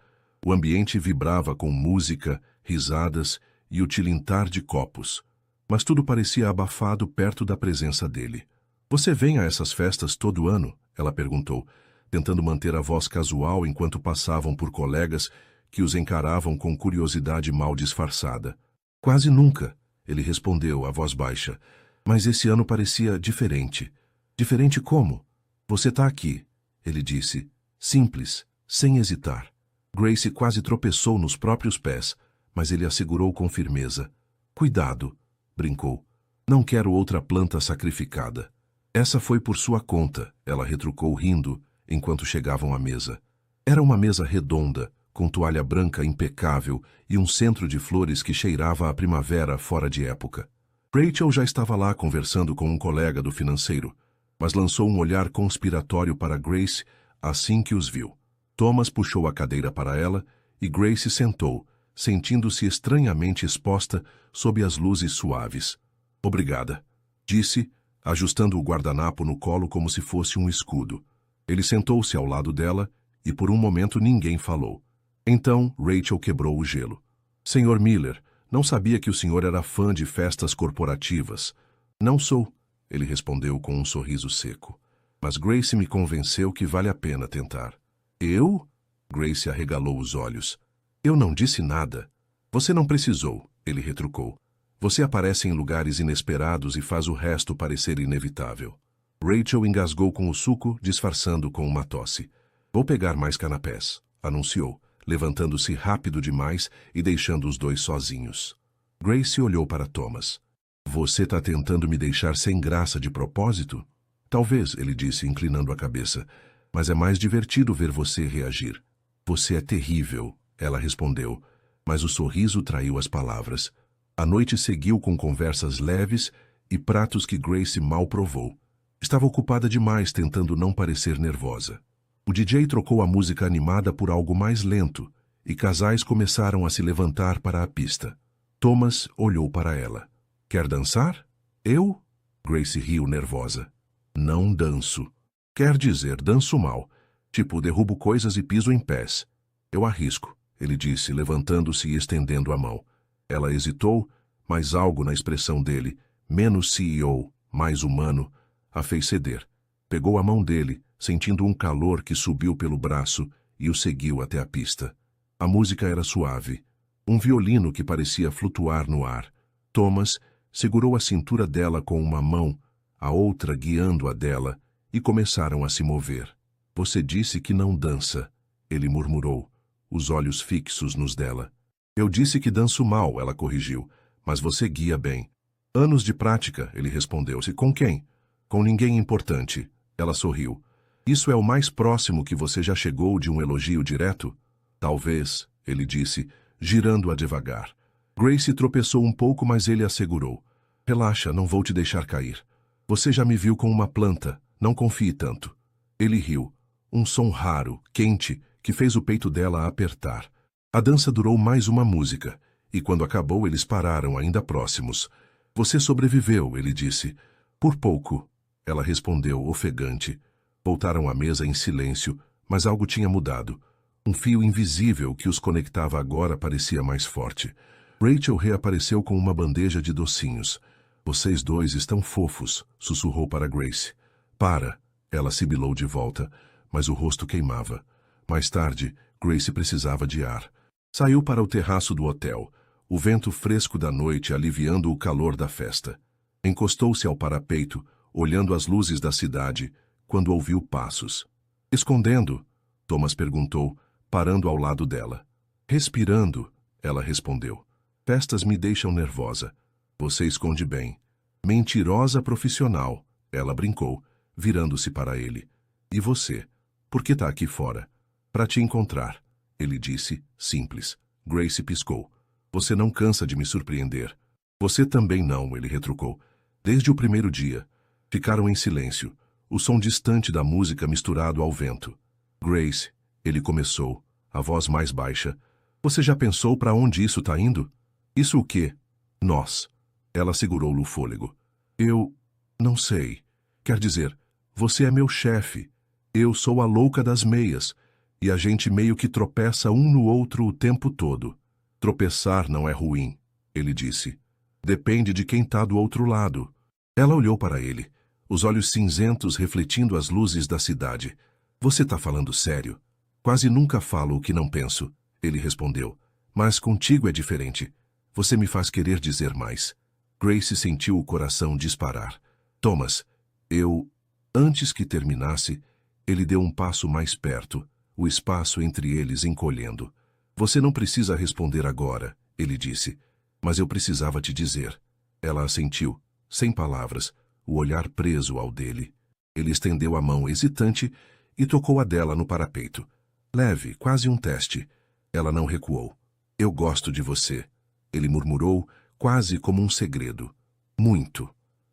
O ambiente vibrava com música, risadas e o tilintar de copos. Mas tudo parecia abafado perto da presença dele. Você vem a essas festas todo ano? Ela perguntou, tentando manter a voz casual enquanto passavam por colegas que os encaravam com curiosidade mal disfarçada. Quase nunca, ele respondeu, a voz baixa. Mas esse ano parecia diferente. Diferente como? Você tá aqui, ele disse, simples, sem hesitar. Grace quase tropeçou nos próprios pés, mas ele a segurou com firmeza. Cuidado, brincou. Não quero outra planta sacrificada. Essa foi por sua conta, ela retrucou rindo, enquanto chegavam à mesa. Era uma mesa redonda, com toalha branca impecável e um centro de flores que cheirava a primavera fora de época. Rachel já estava lá conversando com um colega do financeiro, mas lançou um olhar conspiratório para Grace assim que os viu. Thomas puxou a cadeira para ela e Grace sentou, sentindo-se estranhamente exposta sob as luzes suaves. Obrigada, disse, ajustando o guardanapo no colo como se fosse um escudo. Ele sentou-se ao lado dela e por um momento ninguém falou. Então Rachel quebrou o gelo. Senhor Miller, não sabia que o senhor era fã de festas corporativas. Não sou, ele respondeu com um sorriso seco. Mas Grace me convenceu que vale a pena tentar. Eu? Grace arregalou os olhos. Eu não disse nada. Você não precisou, ele retrucou. Você aparece em lugares inesperados e faz o resto parecer inevitável. Rachel engasgou com o suco, disfarçando com uma tosse. Vou pegar mais canapés, anunciou, levantando-se rápido demais e deixando os dois sozinhos. Grace olhou para Thomas. Você tá tentando me deixar sem graça de propósito? Talvez, ele disse, inclinando a cabeça, mas é mais divertido ver você reagir. Você é terrível, ela respondeu, mas o sorriso traiu as palavras. A noite seguiu com conversas leves e pratos que Grace mal provou. Estava ocupada demais tentando não parecer nervosa. O DJ trocou a música animada por algo mais lento, e casais começaram a se levantar para a pista. Thomas olhou para ela. Quer dançar? Eu? Grace riu nervosa. Não danço. Quer dizer, danço mal. Tipo, derrubo coisas e piso em pés. Eu arrisco, ele disse, levantando-se e estendendo a mão. Ela hesitou, mas algo na expressão dele, menos CEO, mais humano, a fez ceder. Pegou a mão dele, sentindo um calor que subiu pelo braço, e o seguiu até a pista. A música era suave. Um violino que parecia flutuar no ar. Thomas segurou a cintura dela com uma mão, a outra guiando a dela, e começaram a se mover. Você disse que não dança, ele murmurou, os olhos fixos nos dela. Eu disse que danço mal, ela corrigiu, mas você guia bem. Anos de prática, ele respondeu-se. Com quem? Com ninguém importante. Ela sorriu. Isso é o mais próximo que você já chegou de um elogio direto? Talvez, ele disse, girando-a devagar. Grace tropeçou um pouco, mas ele a segurou. Relaxa, não vou te deixar cair. Você já me viu com uma planta, não confie tanto. Ele riu. Um som raro, quente, que fez o peito dela apertar. A dança durou mais uma música, e quando acabou eles pararam ainda próximos. Você sobreviveu, ele disse. Por pouco, ela respondeu, ofegante. Voltaram à mesa em silêncio, mas algo tinha mudado. Um fio invisível que os conectava agora parecia mais forte. Rachel reapareceu com uma bandeja de docinhos. Vocês dois estão fofos, sussurrou para Grace. Para, ela sibilou de volta, mas o rosto queimava. Mais tarde, Grace precisava de ar. Saiu para o terraço do hotel, o vento fresco da noite aliviando o calor da festa. Encostou-se ao parapeito, olhando as luzes da cidade, quando ouviu passos. Escondendo? Thomas perguntou, parando ao lado dela. Respirando, ela respondeu. Festas me deixam nervosa. Você esconde bem. Mentirosa profissional, ela brincou, virando-se para ele. E você? Por que está aqui fora? Para te encontrar, ele disse, simples. Grace piscou. Você não cansa de me surpreender. Você também não, ele retrucou. Desde o primeiro dia. Ficaram em silêncio, o som distante da música misturado ao vento. Grace, ele começou, a voz mais baixa. Você já pensou para onde isso está indo? Isso o quê? Nós. Ela segurou-lhe o fôlego. Eu... não sei. Quer dizer, você é meu chefe. Eu sou a louca das meias. E a gente meio que tropeça um no outro o tempo todo. Tropeçar não é ruim, ele disse. Depende de quem está do outro lado. Ela olhou para ele, os olhos cinzentos refletindo as luzes da cidade. Você está falando sério? Quase nunca falo o que não penso, ele respondeu. Mas contigo é diferente. Você me faz querer dizer mais. Grace sentiu o coração disparar. Thomas, eu... Antes que terminasse, ele deu um passo mais perto, o espaço entre eles encolhendo. Você não precisa responder agora, ele disse. Mas eu precisava te dizer. Ela assentiu, sem palavras, o olhar preso ao dele. Ele estendeu a mão hesitante e tocou a dela no parapeito. Leve, quase um teste. Ela não recuou. Eu gosto de você. Ele murmurou, quase como um segredo. Muito.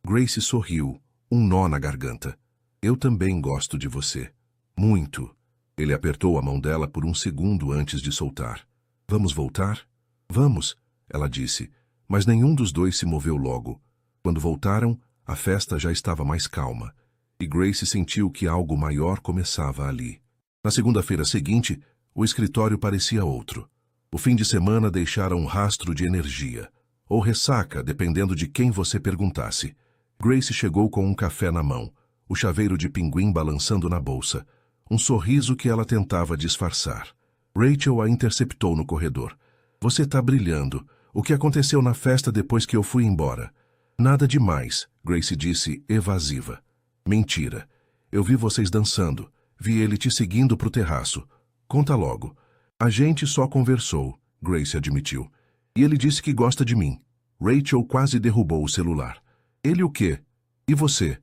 Grace sorriu, um nó na garganta. Eu também gosto de você. Muito. Ele apertou a mão dela por um segundo antes de soltar. Vamos voltar? Vamos, ela disse, mas nenhum dos dois se moveu logo. Quando voltaram, a festa já estava mais calma, e Grace sentiu que algo maior começava ali. Na segunda-feira seguinte, o escritório parecia outro. O fim de semana deixara um rastro de energia, ou ressaca, dependendo de quem você perguntasse. Grace chegou com um café na mão, o chaveiro de pinguim balançando na bolsa, um sorriso que ela tentava disfarçar. Rachel a interceptou no corredor. Você está brilhando. O que aconteceu na festa depois que eu fui embora? Nada demais, Grace disse, evasiva. Mentira. Eu vi vocês dançando. Vi ele te seguindo para o terraço. Conta logo. A gente só conversou, Grace admitiu. E ele disse que gosta de mim. Rachel quase derrubou o celular. Ele o quê? E você?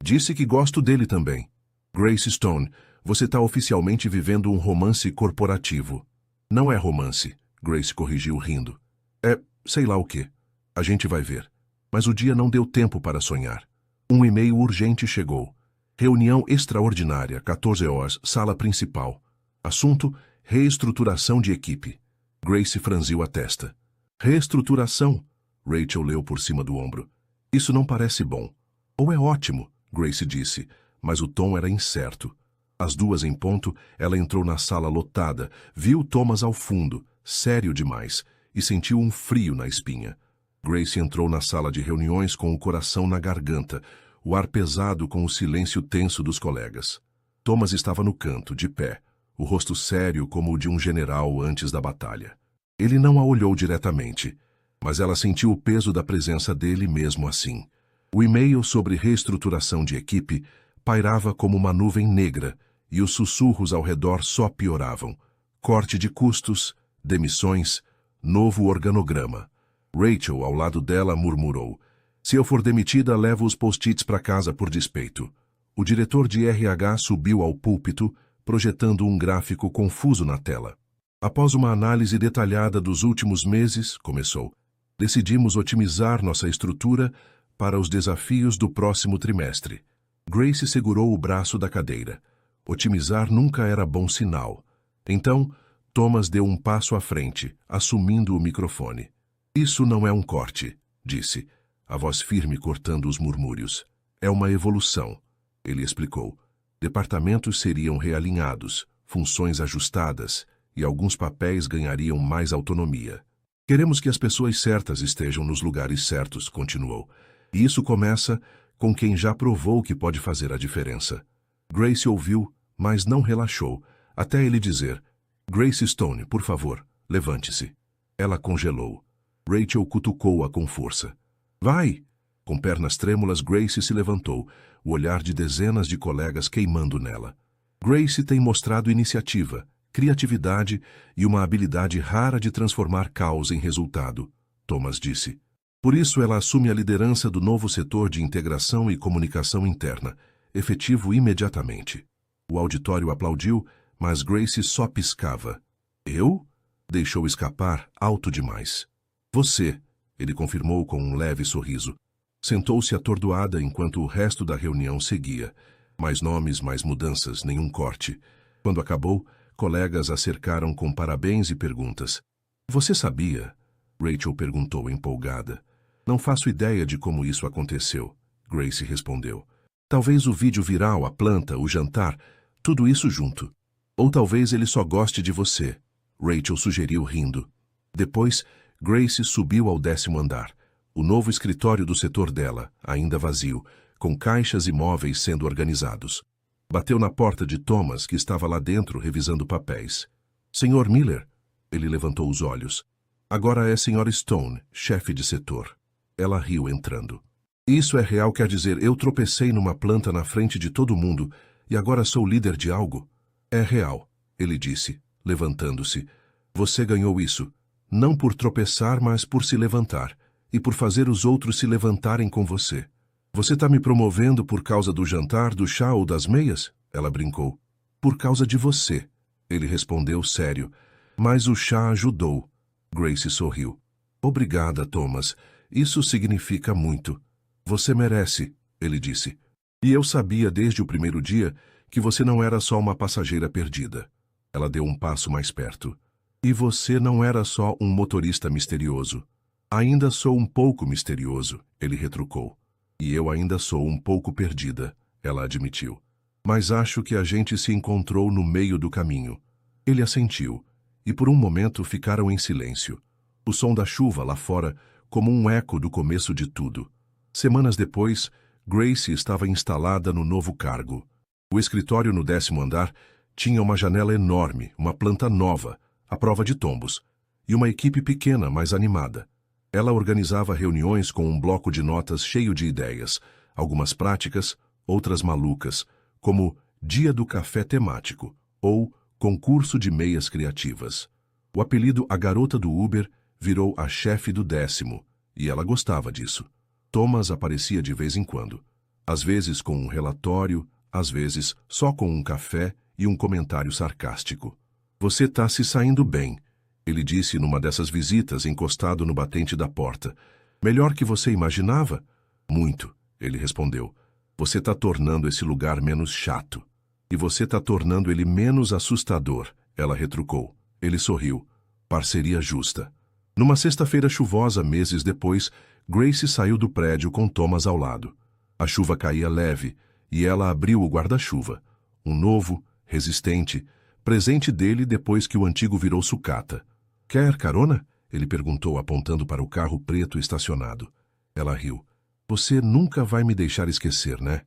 Disse que gosto dele também. Grace Stone, você está oficialmente vivendo um romance corporativo. Não é romance, Grace corrigiu rindo. É, sei lá o quê. A gente vai ver. Mas o dia não deu tempo para sonhar. Um e-mail urgente chegou. Reunião extraordinária, 14 horas, sala principal. Assunto, reestruturação de equipe. Grace franziu a testa. Reestruturação? Rachel leu por cima do ombro. Isso não parece bom. Ou é ótimo, Grace disse, mas o tom era incerto. Às 2 em ponto, ela entrou na sala lotada, viu Thomas ao fundo, sério demais, e sentiu um frio na espinha. Grace entrou na sala de reuniões com o coração na garganta, o ar pesado com o silêncio tenso dos colegas. Thomas estava no canto, de pé, o rosto sério como o de um general antes da batalha. Ele não a olhou diretamente, mas ela sentiu o peso da presença dele mesmo assim. O e-mail sobre reestruturação de equipe pairava como uma nuvem negra e os sussurros ao redor só pioravam. Corte de custos, demissões, novo organograma. Rachel, ao lado dela, murmurou. Se eu for demitida, levo os post-its para casa por despeito. O diretor de RH subiu ao púlpito, projetando um gráfico confuso na tela. Após uma análise detalhada dos últimos meses, começou, decidimos otimizar nossa estrutura para os desafios do próximo trimestre. Grace segurou o braço da cadeira. Otimizar nunca era bom sinal. Então, Thomas deu um passo à frente, assumindo o microfone. Isso não é um corte, disse, a voz firme cortando os murmúrios. É uma evolução, ele explicou. Departamentos seriam realinhados, funções ajustadas, e alguns papéis ganhariam mais autonomia. Queremos que as pessoas certas estejam nos lugares certos, continuou. E isso começa com quem já provou que pode fazer a diferença. Grace ouviu, mas não relaxou, até ele dizer: Grace Stone, por favor, levante-se. Ela congelou. Rachel cutucou-a com força. Vai! Com pernas trêmulas, Grace se levantou, o olhar de dezenas de colegas queimando nela. Grace tem mostrado iniciativa, criatividade e uma habilidade rara de transformar caos em resultado, Thomas disse. Por isso ela assume a liderança do novo setor de integração e comunicação interna, efetivo imediatamente. O auditório aplaudiu, mas Grace só piscava. Eu? Deixou escapar alto demais. Você, ele confirmou com um leve sorriso. Sentou-se atordoada enquanto o resto da reunião seguia. Mais nomes, mais mudanças, nenhum corte. Quando acabou, colegas a cercaram com parabéns e perguntas. Você sabia? Rachel perguntou empolgada. Não faço ideia de como isso aconteceu, Grace respondeu. Talvez o vídeo viral, a planta, o jantar, tudo isso junto. Ou talvez ele só goste de você, Rachel sugeriu rindo. Depois, Grace subiu ao 10º andar, o novo escritório do setor dela, ainda vazio, com caixas e móveis sendo organizados. Bateu na porta de Thomas, que estava lá dentro revisando papéis. Senhor Miller? Ele levantou os olhos. Agora é Sra. Stone, chefe de setor. Ela riu entrando. Isso é real, quer dizer, eu tropecei numa planta na frente de todo mundo e agora sou líder de algo? É real, ele disse, levantando-se. Você ganhou isso, não por tropeçar, mas por se levantar, e por fazer os outros se levantarem com você. Você está me promovendo por causa do jantar, do chá ou das meias? Ela brincou. Por causa de você, ele respondeu sério. Mas o chá ajudou. Grace sorriu. Obrigada, Thomas. Isso significa muito. Você merece, ele disse. E eu sabia desde o primeiro dia que você não era só uma passageira perdida. Ela deu um passo mais perto. E você não era só um motorista misterioso. Ainda sou um pouco misterioso, ele retrucou. E eu ainda sou um pouco perdida, ela admitiu. Mas acho que a gente se encontrou no meio do caminho. Ele assentiu, e por um momento ficaram em silêncio. O som da chuva lá fora, como um eco do começo de tudo. Semanas depois, Grace estava instalada no novo cargo. O escritório no 10º andar tinha uma janela enorme, uma planta nova, à prova de tombos, e uma equipe pequena, mas animada. Ela organizava reuniões com um bloco de notas cheio de ideias, algumas práticas, outras malucas, como Dia do Café Temático ou Concurso de Meias Criativas. O apelido A Garota do Uber virou a chefe do 10º, e ela gostava disso. Thomas aparecia de vez em quando, às vezes com um relatório, às vezes só com um café e um comentário sarcástico. Você está se saindo bem, ele disse numa dessas visitas encostado no batente da porta. Melhor que você imaginava? Muito, ele respondeu. Você está tornando esse lugar menos chato. E você está tornando ele menos assustador, ela retrucou. Ele sorriu. Parceria justa. Numa sexta-feira chuvosa, meses depois, Grace saiu do prédio com Thomas ao lado. A chuva caía leve, e ela abriu o guarda-chuva. Um novo, resistente, presente dele depois que o antigo virou sucata. Quer carona? Ele perguntou, apontando para o carro preto estacionado. Ela riu. Você nunca vai me deixar esquecer, né?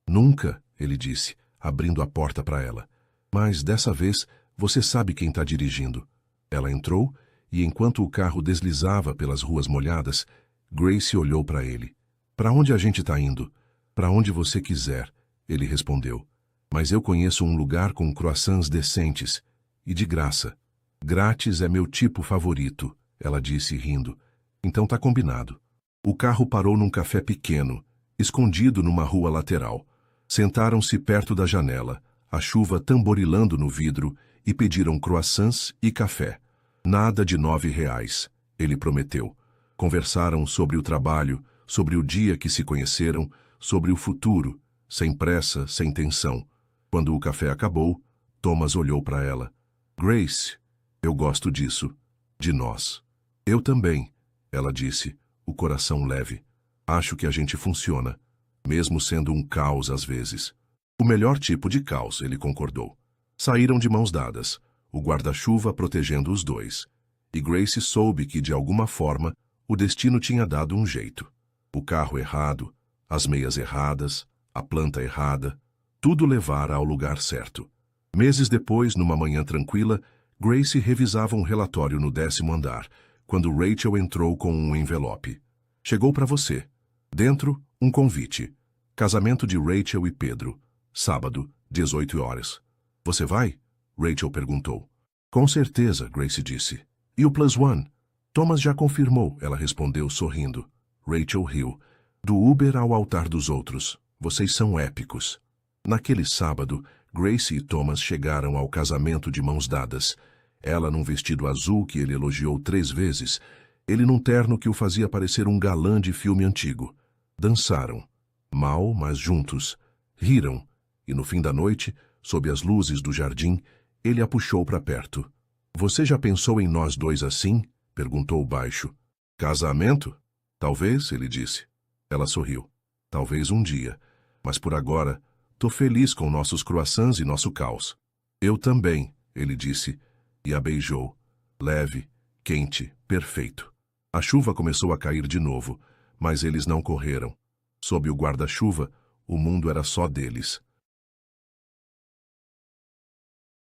Nunca, ele disse, abrindo a porta para ela. Mas dessa vez, você sabe quem está dirigindo. Ela entrou, e enquanto o carro deslizava pelas ruas molhadas, Grace olhou para ele. Para onde a gente está indo? Para onde você quiser, ele respondeu. Mas eu conheço um lugar com croissants decentes e de graça. Grátis é meu tipo favorito, ela disse rindo. Então tá combinado. O carro parou num café pequeno, escondido numa rua lateral. Sentaram-se perto da janela, a chuva tamborilando no vidro, e pediram croissants e café. Nada de R$9, ele prometeu. Conversaram sobre o trabalho, sobre o dia que se conheceram, sobre o futuro, sem pressa, sem tensão. Quando o café acabou, Thomas olhou para ela. Grace, eu gosto disso. De nós. Eu também, ela disse, o coração leve. Acho que a gente funciona, mesmo sendo um caos às vezes. O melhor tipo de caos, ele concordou. Saíram de mãos dadas, o guarda-chuva protegendo os dois. E Grace soube que, de alguma forma, o destino tinha dado um jeito. O carro errado, as meias erradas, a planta errada, tudo levara ao lugar certo. Meses depois, numa manhã tranquila, Grace revisava um relatório no 10º andar, quando Rachel entrou com um envelope. Chegou para você. Dentro, um convite. Casamento de Rachel e Pedro. Sábado, 18 horas. Você vai? Rachel perguntou. Com certeza, Grace disse. E o +1? Thomas já confirmou, ela respondeu sorrindo. Rachel riu. Do Uber ao altar dos outros. Vocês são épicos. Naquele sábado, Grace e Thomas chegaram ao casamento de mãos dadas. Ela num vestido azul que ele elogiou 3 vezes, ele num terno que o fazia parecer um galã de filme antigo. Dançaram. Mal, mas juntos. Riram. E no fim da noite, sob as luzes do jardim, ele a puxou para perto. Você já pensou em nós dois assim? Perguntou baixo. Casamento? Talvez, ele disse. Ela sorriu. Talvez um dia. Mas por agora, tô feliz com nossos croissants e nosso caos. Eu também, ele disse, e a beijou. Leve, quente, perfeito. A chuva começou a cair de novo, mas eles não correram. Sob o guarda-chuva, o mundo era só deles.